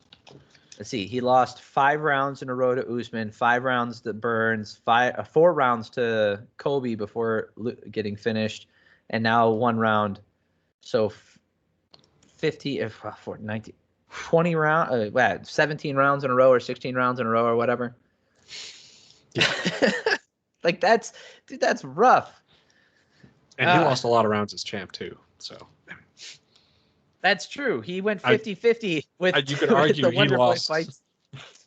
Let's see. He lost 5 rounds in a row to Usman, 5 rounds to Burns, 4 rounds to Kobe before getting finished, and now 1 round. So 20 rounds, 17 rounds in a row or 16 rounds in a row or whatever. Yeah. Like that's rough. And he lost a lot of rounds as champ too. So that's true. He went 50-50 with you could argue the he Wonderboy lost. fights.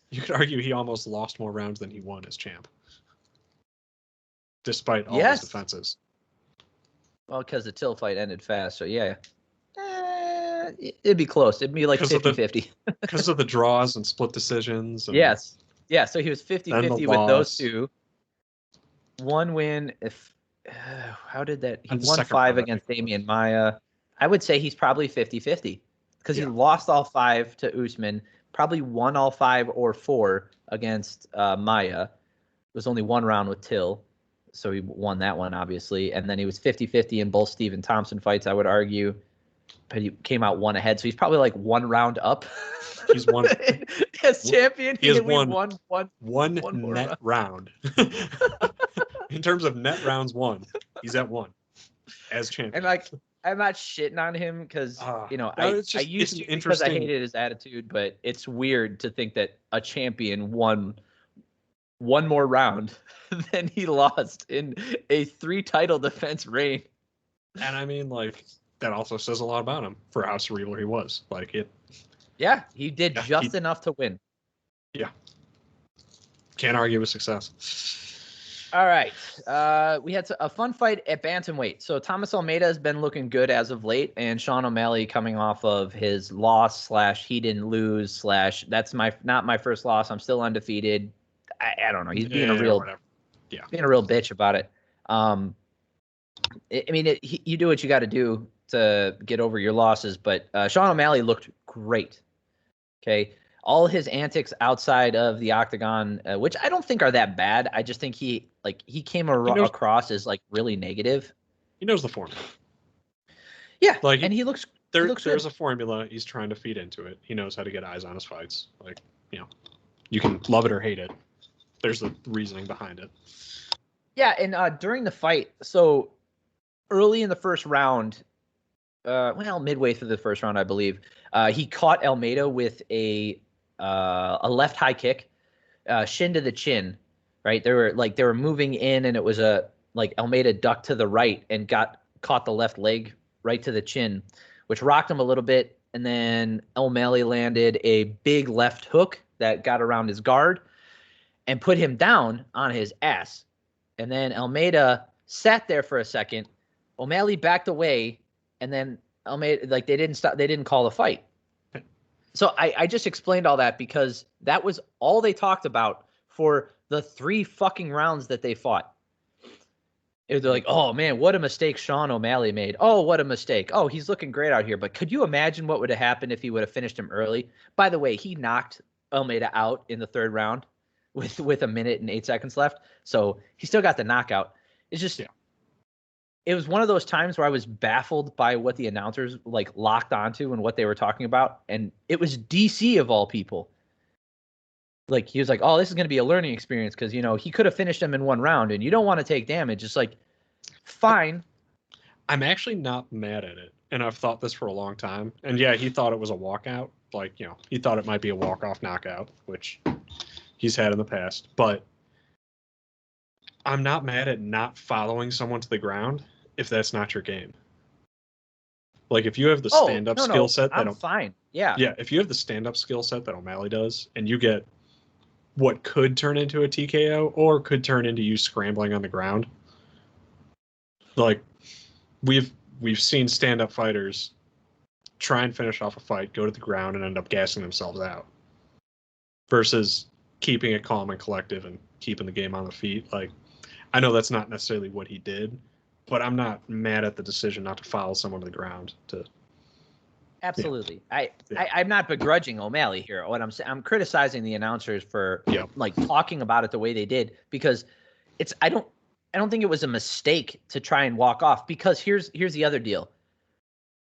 You could argue he almost lost more rounds than he won as champ, despite all his defenses. Well, because the Till fight ended fast, so yeah. It'd be close. It'd be like 50-50. Because of the draws and split decisions. And yes. Yeah, so he was 50-50 with those 2. 1 win. How did that? He won 5 against Damian Maia. I would say he's probably 50-50 because he lost all 5 to Usman, probably won all 5 or 4 against Maia. It was only 1 round with Till, so he won that one, obviously. And then he was 50-50 in both Stephen Thompson fights, I would argue. But he came out 1 ahead, so he's probably like 1 round up. He's won as champion. He has won one net round. In terms of net rounds won, he's at 1 as champion. And like, I'm not shitting on him because I used to because I hated his attitude, but it's weird to think that a champion won 1 more round than he lost in a 3 title defense reign. And I mean, like, that also says a lot about him for how cerebral he was. Like it. Yeah, he did enough to win. Yeah. Can't argue with success. All right. We had a fun fight at bantamweight. So Thomas Almeida has been looking good as of late, and Sean O'Malley coming off of his loss / he didn't lose / that's not my first loss. I'm still undefeated. I don't know. He's being a real bitch about it. You do what you got to do to get over your losses, but Sean O'Malley looked great. Okay. All his antics outside of the octagon, which I don't think are that bad. I just think he came across as like really negative. He knows the formula. Yeah. And he looks there's a formula. He's trying to feed into it. He knows how to get eyes on his fights. Like, you can love it or hate it. There's the reasoning behind it. Yeah. And during the fight, so early in the first round, midway through the first round, I believe, he caught Almeida with a left high kick, shin to the chin, right? They were moving in, and it was Almeida ducked to the right and caught the left leg right to the chin, which rocked him a little bit. And then O'Malley landed a big left hook that got around his guard and put him down on his ass. And then Almeida sat there for a second. O'Malley backed away, and then Almeida, they didn't stop. They didn't call the fight. So I just explained all that because that was all they talked about for the 3 fucking rounds that they fought. They're like, oh man, what a mistake Sean O'Malley made. Oh, what a mistake. Oh, he's looking great out here. But could you imagine what would have happened if he would have finished him early? By the way, he knocked Almeida out in the 3rd round with 1 minute and 8 seconds left. So he still got the knockout. It's just, It was one of those times where I was baffled by what the announcers locked onto and what they were talking about. And it was DC of all people. He was like, oh, this is going to be a learning experience because, he could have finished him in 1 round and you don't want to take damage. It's like, fine. I'm actually not mad at it, and I've thought this for a long time. And yeah, he thought it was a walkout. Like, he thought it might be a walk-off knockout, which he's had in the past. But I'm not mad at not following someone to the ground if that's not your game. Like, if you have the stand-up skill set that I'm fine. Yeah. Yeah, if you have the stand-up skill set that O'Malley does, and you get what could turn into a TKO or could turn into you scrambling on the ground, like we've seen stand-up fighters try and finish off a fight, go to the ground, and end up gassing themselves out, versus keeping it calm and collective and keeping the game on the feet. Like, I know that's not necessarily what he did, but I'm not mad at the decision not to follow someone to the ground. Absolutely. I'm not begrudging O'Malley here. What I'm criticizing the announcers for like talking about it the way they did, because I don't think it was a mistake to try and walk off, because here's the other deal.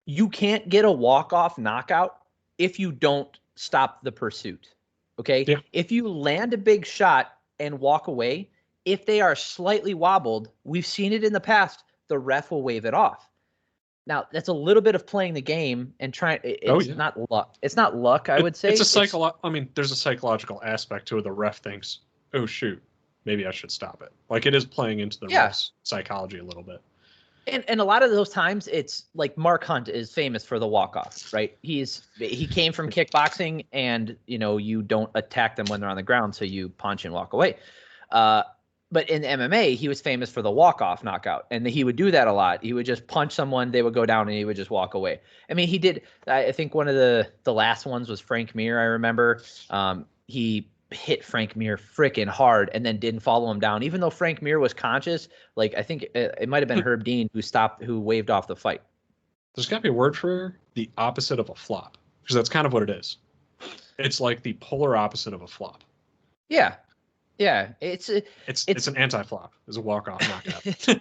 You can't get a walk-off knockout if you don't stop the pursuit. Okay? Yeah. If you land a big shot and walk away, if they are slightly wobbled, we've seen it in the past, the ref will wave it off. Now, that's a little bit of playing the game and trying. It's not luck. It's not luck, I would say. It's there's a psychological aspect to it. The ref thinks, oh, shoot, maybe I should stop it. Like, it is playing into the ref's psychology a little bit. And a lot of those times, it's like Mark Hunt is famous for the walk-off, right? He came from kickboxing, and, you don't attack them when they're on the ground, so you punch and walk away. But in MMA, he was famous for the walk-off knockout, and he would do that a lot. He would just punch someone, they would go down, and he would just walk away. I mean, he did. I think one of the last ones was Frank Mir. I remember he hit Frank Mir freaking hard and then didn't follow him down, even though Frank Mir was conscious. Like, I think it might have been Herb Dean who waved off the fight. There's got to be a word for the opposite of a flop, because that's kind of what it is. It's like the polar opposite of a flop. Yeah. Yeah, it's an anti-flop. It's a walk-off knockout.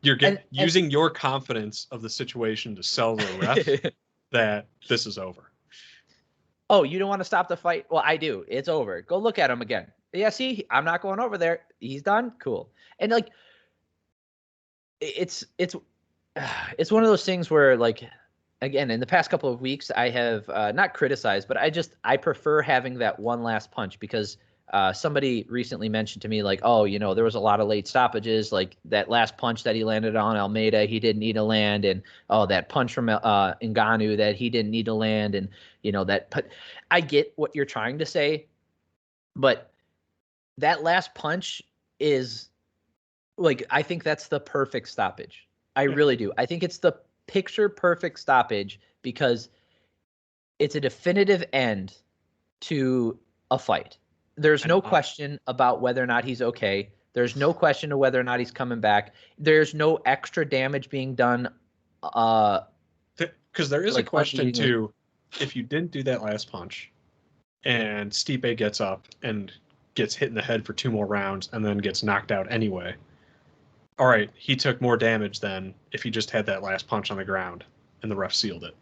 You're using your confidence of the situation to sell the ref that this is over. Oh, you don't want to stop the fight? Well, I do. It's over. Go look at him again. Yeah, see, I'm not going over there. He's done. Cool. And like, it's one of those things where, like, again, in the past couple of weeks, I have not criticized, but I prefer having that one last punch, because somebody recently mentioned to me, like, oh, there was a lot of late stoppages, like that last punch that he landed on Almeida, he didn't need to land, and that punch from Ngannou that he didn't need to land, and I get what you're trying to say, but that last punch is, like, I think that's the perfect stoppage. I really do. I think it's the picture perfect stoppage, because it's a definitive end to a fight. There's no question about whether or not he's okay. There's no question of whether or not he's coming back. There's no extra damage being done. Because there is a question too, if you didn't do that last punch, and Stipe gets up and gets hit in the head for 2 more rounds and then gets knocked out anyway. All right, he took more damage than if he just had that last punch on the ground and the ref sealed it.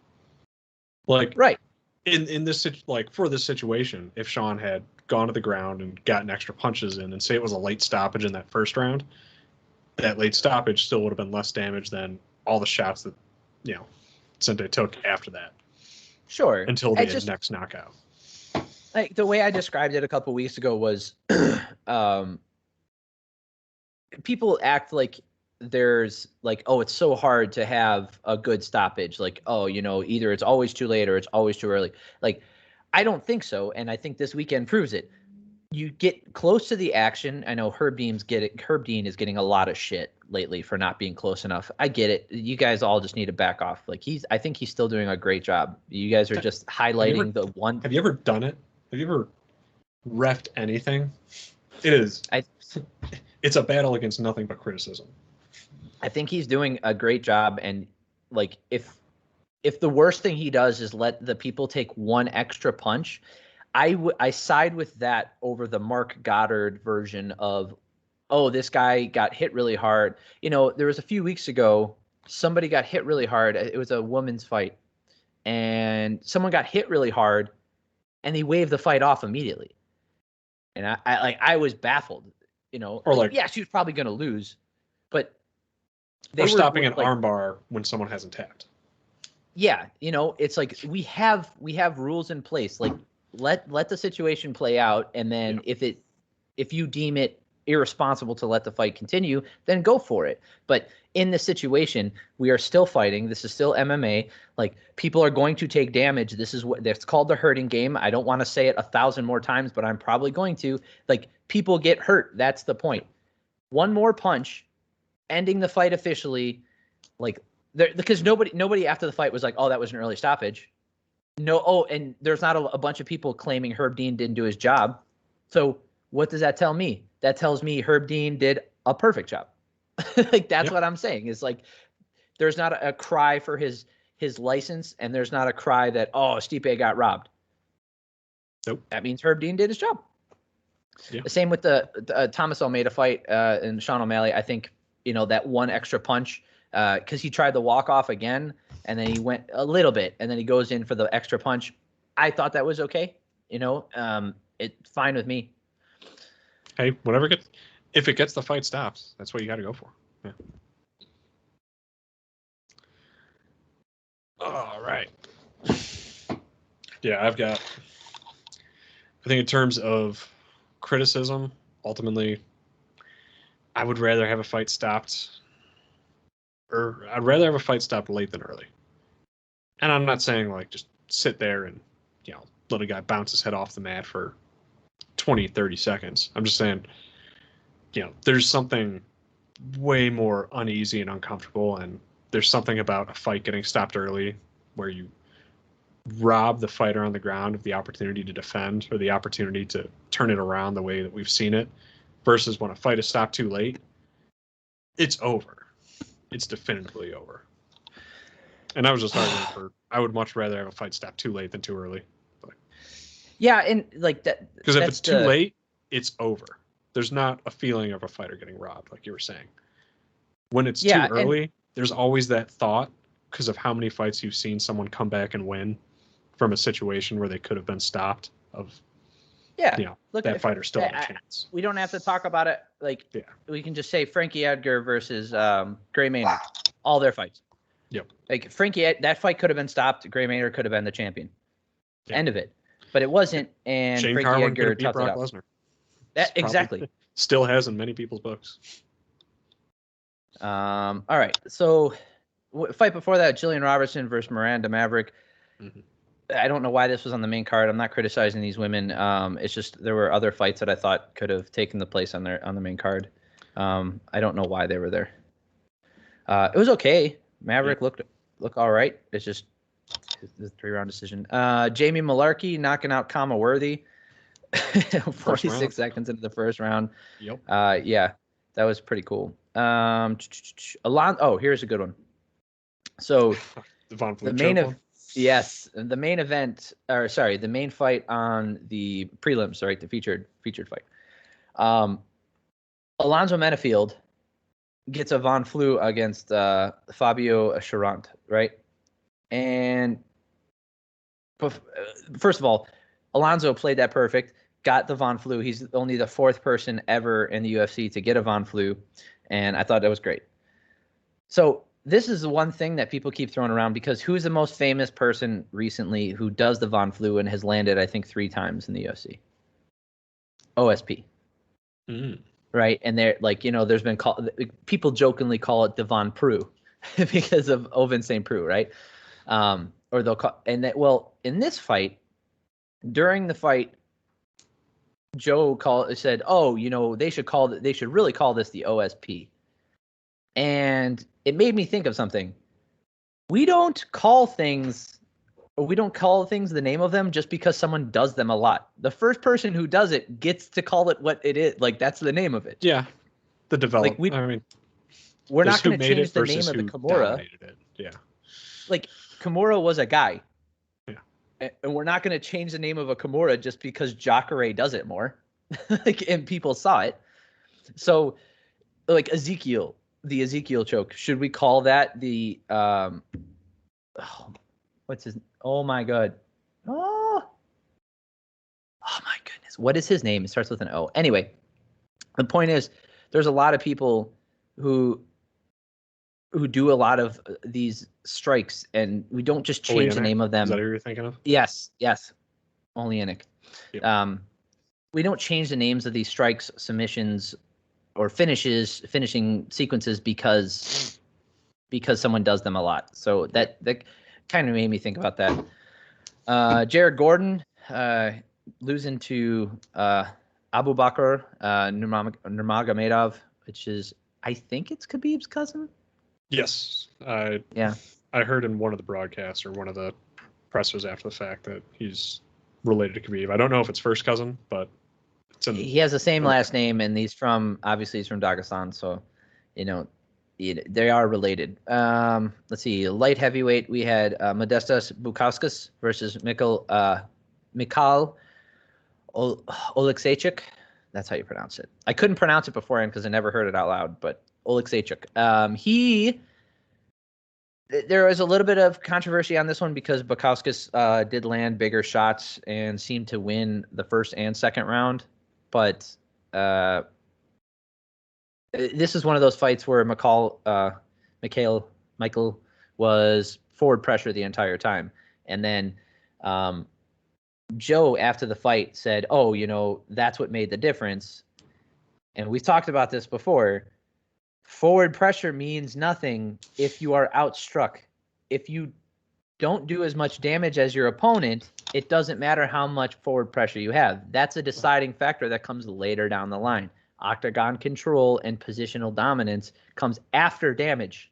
Like, right. In this, like, for this situation, if Sean had gone to the ground and gotten extra punches in, and say it was a late stoppage in that first round, that late stoppage still would have been less damage than all the shots that, Sente took after that. Sure. Until the next knockout. Like, the way I described it a couple weeks ago was, people act like there's, like, oh, it's so hard to have a good stoppage. Like, oh, either it's always too late or it's always too early. Like, I don't think so, and I think this weekend proves it. You get close to the action. I know Herb Dean is getting a lot of shit lately for not being close enough. I get it. You guys all just need to back off. Like, I think he's still doing a great job. You guys are just highlighting the one. Have you ever done it? Have you ever reffed anything? It is. It's a battle against nothing but criticism. I think he's doing a great job, and, like, if the worst thing he does is let the people take one extra punch, I side with that over the Mark Goddard version of, oh, this guy got hit really hard. There was a few weeks ago, somebody got hit really hard. It was a women's fight, and someone got hit really hard, and they waved the fight off immediately. And I was baffled, Or like, yeah, she was probably going to lose, but Or stopping an armbar when someone hasn't tapped. Yeah, it's like we have rules in place. Like let the situation play out, and then if you deem it irresponsible to let the fight continue, then go for it. But in this situation, we are still fighting. This is still MMA. Like, people are going to take damage. This is what that's called the hurting game. I don't want to say it 1,000 more times, but I'm probably going to. Like, people get hurt. That's the point. One more punch, ending the fight officially. Like, because nobody after the fight was like, oh, that was an early stoppage. No. Oh, and there's not a bunch of people claiming Herb Dean didn't do his job. So what does that tell me? That tells me Herb Dean did a perfect job. Like, that's what I'm saying. Is like, there's not a cry for his license, and there's not a cry that, oh, Stipe got robbed. Nope. That means Herb Dean did his job. Yeah. The same with the Thomas Almeida fight and Sean O'Malley. I think, that one extra punch, because he tried the walk-off again, and then he went a little bit, and then he goes in for the extra punch. I thought that was okay. It's fine with me. Hey, if it gets the fight stops, that's what you got to go for. Yeah. All right. Yeah, I think in terms of criticism, ultimately, I would rather have a fight stopped, or I'd rather have a fight stopped late than early. And I'm not saying like just sit there and, let a guy bounce his head off the mat for 20, 30 seconds. I'm just saying, there's something way more uneasy and uncomfortable, and there's something about a fight getting stopped early where you rob the fighter on the ground of the opportunity to defend or the opportunity to turn it around the way that we've seen it, versus when a fight is stopped too late, it's over. It's definitively over. And I was just arguing I would much rather have a fight stopped too late than too early. But, yeah, and like that. Because if it's too late, it's over. There's not a feeling of a fighter getting robbed, like you were saying. When it's too early, there's always that thought, because of how many fights you've seen someone come back and win from a situation where they could have been stopped, of that fighter still had a chance. We don't have to talk about it. Like, we can just say Frankie Edgar versus Gray Maynard, all their fights. Yep. Like, that fight could have been stopped. Gray Maynard could have been the champion. Yep. End of it. But it wasn't, and Shane Frankie Carwin Edgar beat Brock Lesnar. Exactly. Still has in many people's books. All right. So, fight before that, Jillian Robertson versus Miranda Maverick. Mm-hmm. I don't know why this was on the main card. I'm not criticizing these women. It's just there were other fights that I thought could have taken the place on the main card. I don't know why they were there. It was okay. Maverick looked all right. It's just the 3-round decision. Jamie Malarkey knocking out Kama Worthy. 46 seconds into the first round. Yep. Yeah, that was pretty cool. Here's a good one. So the main fight on the prelims, right? The featured fight. Alonzo Menafield gets a Von Flue against Fabio Charant, right? And first of all, Alonzo played that perfect, got the Von Flue. He's only the 4th person ever in the UFC to get a Von Flue, and I thought that was great. So this is the one thing that people keep throwing around, because who's the most famous person recently who does the Von Flue and has landed, I think, 3 times in the UFC? OSP. Mm. Right? And they're like, there's been people jokingly call it the Von Preux because of Ovince St. Preux, right? Or they'll call, in this fight, during the fight, Joe said, "Oh, they should really call this the OSP." And it made me think of something. We don't call things the name of them just because someone does them a lot. The first person who does it gets to call it what it is. Like, that's the name of it. Yeah. The development. We're not going to change the name of the Kimura. Yeah. Like, Kimura was a guy. Yeah. And we're not going to change the name of a Kimura just because Jacare does it more. And people saw it. So, like, the Ezekiel choke, should we call that the oh my god. Oh my goodness. What is his name? It starts with an O. Anyway, the point is, there's a lot of people who who do a lot of these strikes, and we don't just change the name of them. Is that who you're thinking of? Yes. Oleanic. Yep. We don't change the names of these strikes, submissions, or finishing sequences because someone does them a lot. So that kind of made me think about that. Jared Gordon losing to Abu Bakr Nurmagomedov, which is, I think it's Khabib's cousin. Yes. I heard in one of the broadcasts or one of the pressers after the fact that he's related to Khabib. I don't know if it's first cousin, but he has the same last name, and he's from Dagestan, so they are related. Let's see, light heavyweight, we had Modestas Bukauskas versus Mikhail Oleksiejczuk. That's how you pronounce it. I couldn't pronounce it beforehand because I never heard it out loud, but Oleksiejczuk. There was a little bit of controversy on this one because Bukauskas did land bigger shots and seemed to win the first and second round. But this is one of those fights where Michael was forward pressure the entire time. And then Joe, after the fight, said, that's what made the difference. And we've talked about this before. Forward pressure means nothing if you are outstruck. If you don't do as much damage as your opponent, it doesn't matter how much forward pressure you have. That's a deciding factor that comes later down the line. Octagon control and positional dominance comes after damage.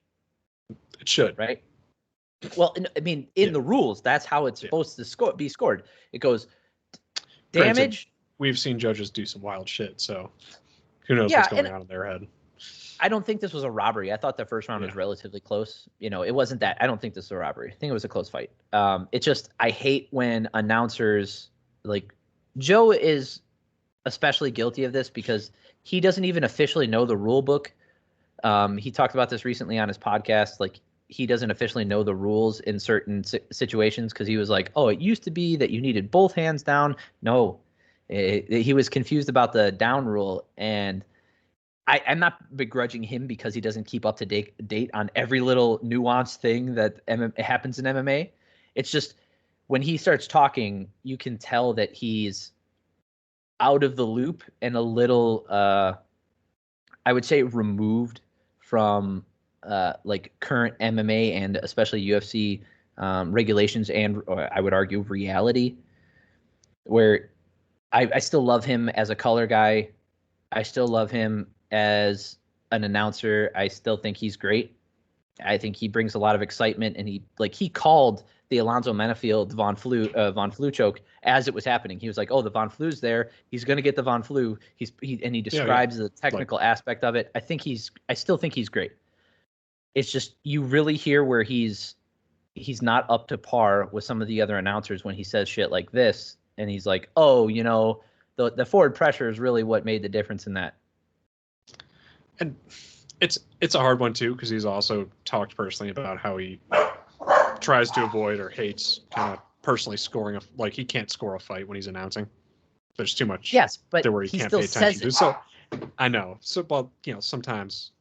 It should. Right? Well, I mean, in the rules, that's how it's supposed to be scored. It goes damage. Granted, we've seen judges do some wild shit, so who knows what's going on in their head. I don't think this was a robbery. I thought the first round was relatively close. It wasn't that. I don't think this was a robbery. I think it was a close fight. It's just, I hate when announcers, like Joe is especially guilty of this because he doesn't even officially know the rule book. He talked about this recently on his podcast. Like, he doesn't officially know the rules in certain situations because he was like, oh, it used to be that you needed both hands down. No, he was confused about the down rule, and I'm not begrudging him because he doesn't keep up to date on every little nuanced thing that happens in MMA. It's just when he starts talking, you can tell that he's out of the loop and a little, I would say, removed from like current MMA and especially UFC regulations and, or I would argue, reality. Where I still love him as a color guy. I still love him as an announcer. I still think he's great. I think he brings a lot of excitement, and he called the Alonzo Menafield Von Flue choke as it was happening. He was like, "Oh, the Von Flue's there. He's going to get the Von Flue." He describes the technical aspect of it. I still think he's great. It's just you really hear where he's not up to par with some of the other announcers when he says shit like this, and he's like, "Oh, the forward pressure is really what made the difference in that." And it's a hard one too, because he's also talked personally about how he tries to avoid or hates kind of personally scoring he can't score a fight when he's announcing. There's too much there where he can't pay attention to. So I know. So, but sometimes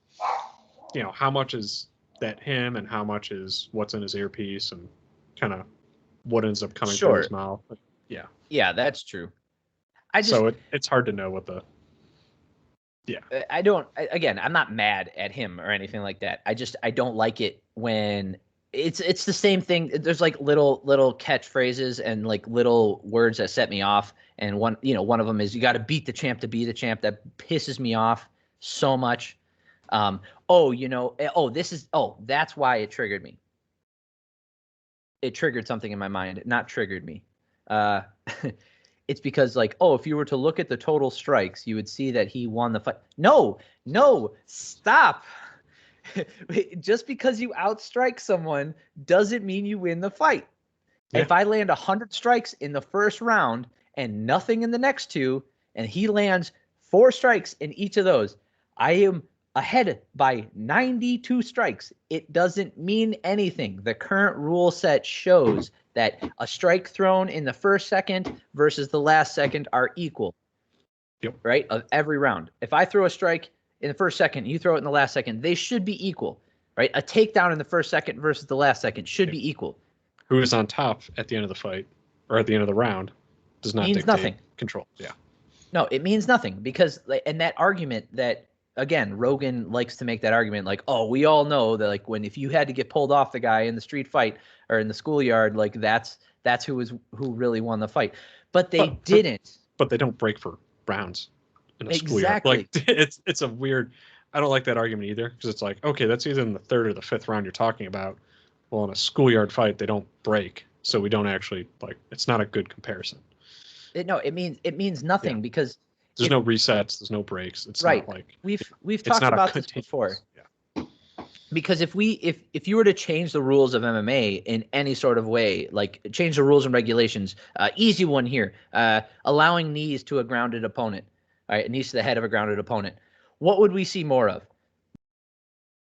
how much is that him and how much is what's in his earpiece and kind of what ends up coming through his mouth. But, yeah, that's true. It's hard to know what the. Yeah. I'm not mad at him or anything like that. I don't like it when it's the same thing. There's like little catchphrases and like little words that set me off. And one of them is, you got to beat the champ to be the champ. That pisses me off so much. That's why it triggered me. It triggered something in my mind, not triggered me. It's because if you were to look at the total strikes, you would see that he won the fight. No, stop. Just because you outstrike someone doesn't mean you win the fight. Yeah. If I land 100 strikes in the first round and nothing in the next two, and he lands 4 strikes in each of those, I am ahead by 92 strikes. It doesn't mean anything. The current rule set shows that a strike thrown in the first second versus the last second are equal. Yep. Right? Of every round. If I throw a strike in the first second, you throw it in the last second, they should be equal. right? A takedown in the first second versus the last second should be equal. Who is on top at the end of the fight or at the end of the round does not Means dictate nothing. control. Yeah. No, it means nothing because, and that argument that, again, Rogan likes to make that argument like, oh, we all know that like if you had to get pulled off the guy in the street fight or in the schoolyard, like that's who really won the fight. But they didn't. But they don't break for rounds in a schoolyard. Exactly. Like it's a weird. I don't like that argument either because it's like, okay, that's either in the third or the fifth round you're talking about. Well, in a schoolyard fight, they don't break, so we don't actually like. It's not a good comparison. It means nothing because there's no resets, there's no breaks. It's right. Not like we've talked about this before. Yeah. Because if you were to change the rules of MMA in any sort of way, like change the rules and regulations, easy one here, allowing knees to a grounded opponent, all right, knees to the head of a grounded opponent, what would we see more of?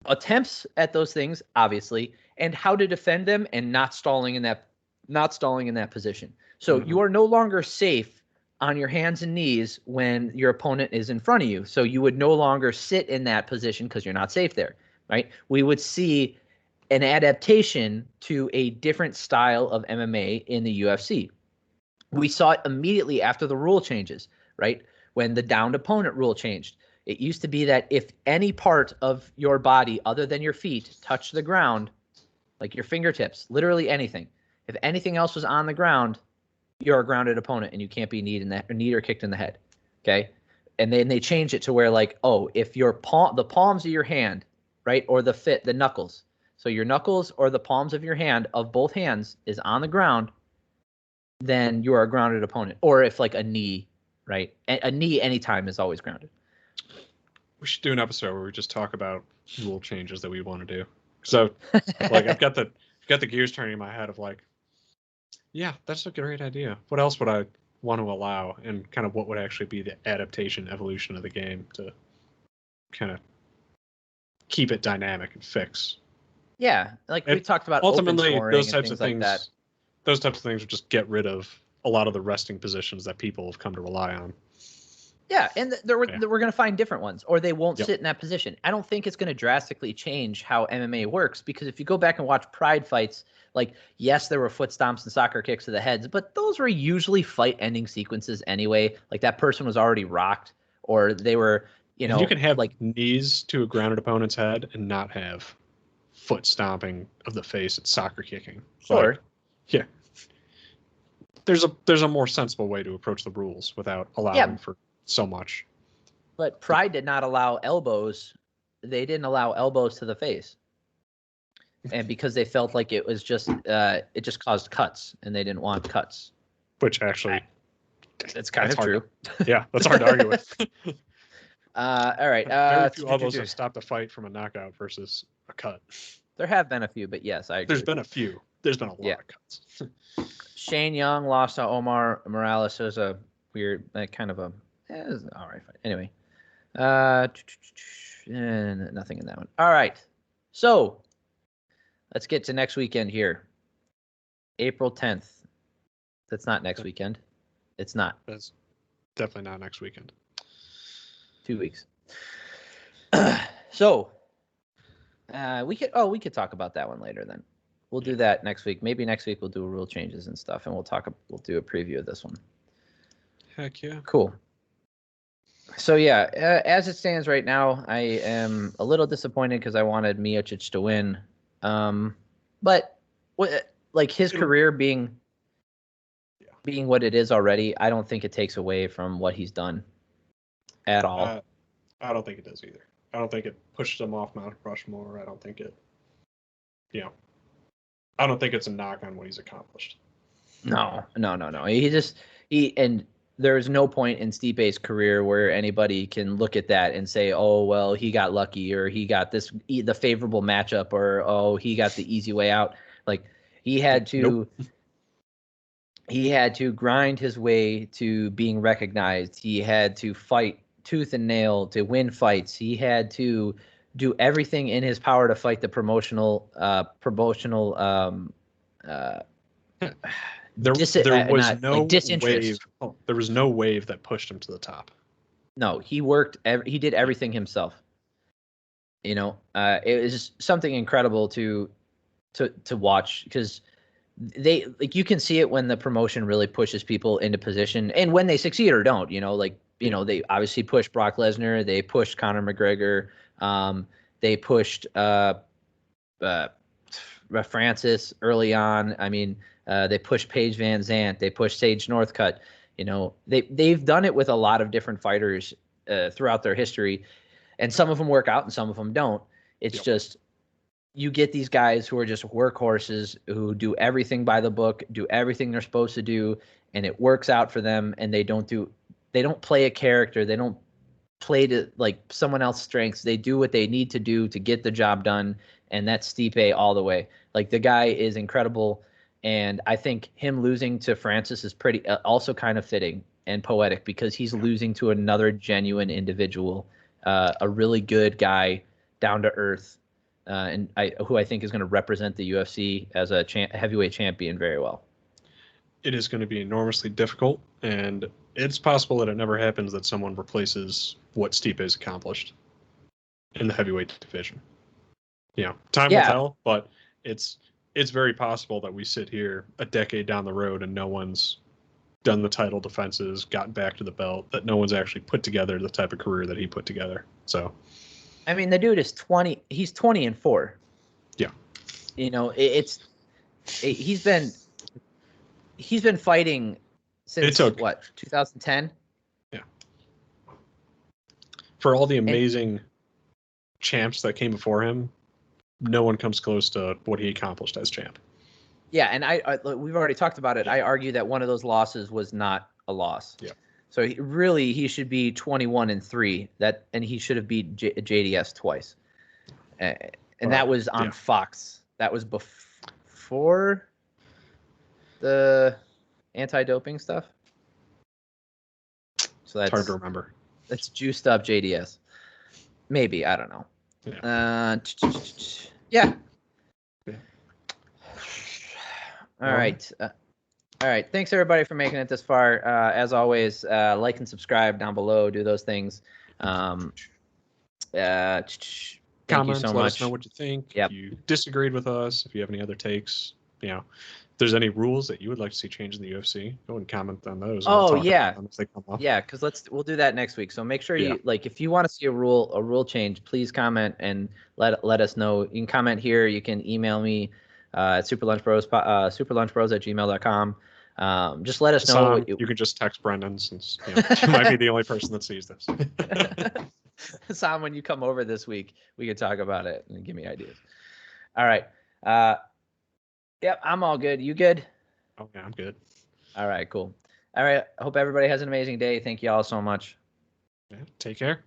Attempts at those things, obviously, and how to defend them and not stalling in that position. So you are no longer safe on your hands and knees when your opponent is in front of you. So you would no longer sit in that position because you're not safe there, right? We would see an adaptation to a different style of MMA in the UFC. We saw it immediately after the rule changes, right? When the downed opponent rule changed. It used to be that if any part of your body other than your feet touched the ground, like your fingertips, literally anything, if anything else was on the ground, you're a grounded opponent and you can't be kneed or kicked in the head. Okay. And then they changed it to where like, oh, if the palms of your hand, right, or the knuckles. So your knuckles or the palms of your hand of both hands is on the ground, then you are a grounded opponent. Or if like a knee, right? A knee anytime is always grounded. We should do an episode where we just talk about rule changes that we want to do. So like I've got the gears turning in my head of like, yeah, that's a great idea. What else would I want to allow, and kind of what would actually be the adaptation, evolution of the game to kind of keep it dynamic and fix? Yeah, like we talked about. Ultimately, those types of things, things, those types of things would just get rid of a lot of the resting positions that people have come to rely on. Yeah, and we're going to find different ones, or they won't sit in that position. I don't think it's going to drastically change how MMA works, because if you go back and watch Pride fights, like, yes, there were foot stomps and soccer kicks to the heads, but those were usually fight-ending sequences anyway. Like, that person was already rocked, or they were, you can have like knees to a grounded opponent's head and not have foot stomping of the face and soccer kicking. Sure. Like, yeah. There's a more sensible way to approach the rules without allowing for so much. But Pride did not allow elbows. They didn't allow elbows to the face. And because they felt like it was just it just caused cuts, and they didn't want cuts. Which actually it's kind of true. Yeah, that's hard to argue with. All right. Very few elbows have stopped a fight from a knockout versus a cut. There have been a few, but yes, I agree. There's been a few. There's been a lot of cuts. Shane Young lost to Omar Morales. It was a weird, kind of a it was an all right fight. Anyway, nothing in that one. All right, so let's get to next weekend here. April 10th. That's not next weekend. It's not. That's definitely not next weekend. 2 weeks. So we could talk about that one later then. We'll do that next week. Maybe next week we'll do rule changes and stuff, and we'll do a preview of this one. Heck yeah. Cool. So yeah, as it stands right now, I am a little disappointed because I wanted Miocic to win. But like his career being what it is already, I don't think it takes away from what he's done at all. I don't think it does either. I don't think it pushes him off Mount Rushmore. I don't think it, I don't think it's a knock on what he's accomplished. No. And there's no point in Stipe's career where anybody can look at that and say, oh, well, he got lucky, or he got the favorable matchup, or, oh, he got the easy way out. Like, he had to grind his way to being recognized. He had to fight tooth and nail to win fights. He had to do everything in his power to fight the promotional There was no wave that pushed him to the top. No, he did everything himself. It was something incredible to watch, because they, like, you can see it when the promotion really pushes people into position, and when they succeed or don't. They obviously pushed Brock Lesnar, they pushed Conor McGregor, they pushed Francis early on. I mean, they pushed Paige Van Zant, they pushed Sage Northcutt. They've done it with a lot of different fighters throughout their history, and some of them work out and some of them don't. It's just, you get these guys who are just workhorses, who do everything by the book, do everything they're supposed to do, and it works out for them, and they don't play a character. They don't play to like someone else's strengths. They do what they need to do to get the job done, and that's Stipe all the way. Like, the guy is incredible, and I think him losing to Francis is pretty also kind of fitting and poetic, because he's losing to another genuine individual, a really good guy, down to earth, who I think is going to represent the UFC as a heavyweight champion very well. It is going to be enormously difficult, and it's possible that it never happens that someone replaces what Stipe has accomplished in the heavyweight division. Time will tell, but it's very possible that we sit here a decade down the road and no one's done the title defenses, gotten back to the belt, that no one's actually put together the type of career that he put together. So, I mean, the dude is 20. He's 20-4. Yeah. He's been fighting since 2010? Yeah. For all the amazing champs that came before him, no one comes close to what he accomplished as champ. Yeah, and we've already talked about it. I argue that one of those losses was not a loss. Yeah. So he should be 21-3. And he should have beat JDS twice. And that was on Fox. That was before the anti-doping stuff. So that's hard to remember. That's juiced up JDS. Maybe, I don't know. Yeah. All right. All right. Thanks everybody for making it this far. As always, like and subscribe down below. Do those things. Thank Comments, you so let much. us know what you think. Yep. If you disagreed with us, if you have any other takes, if there's any rules that you would like to see change in the UFC, go and comment on those. Oh, we'll yeah. as they come up. Yeah, because we'll do that next week. So make sure you if you want to see a rule change, please comment and let us know. You can comment here. You can email me at superlunchbros@gmail.com. Just let us know what you can just text Brendan, since you might be the only person that sees this. Sam, when you come over this week, we can talk about it and give me ideas. All right. Yep, I'm all good. You good? Oh, yeah, I'm good. All right, cool. All right. I hope everybody has an amazing day. Thank you all so much. Yeah, take care.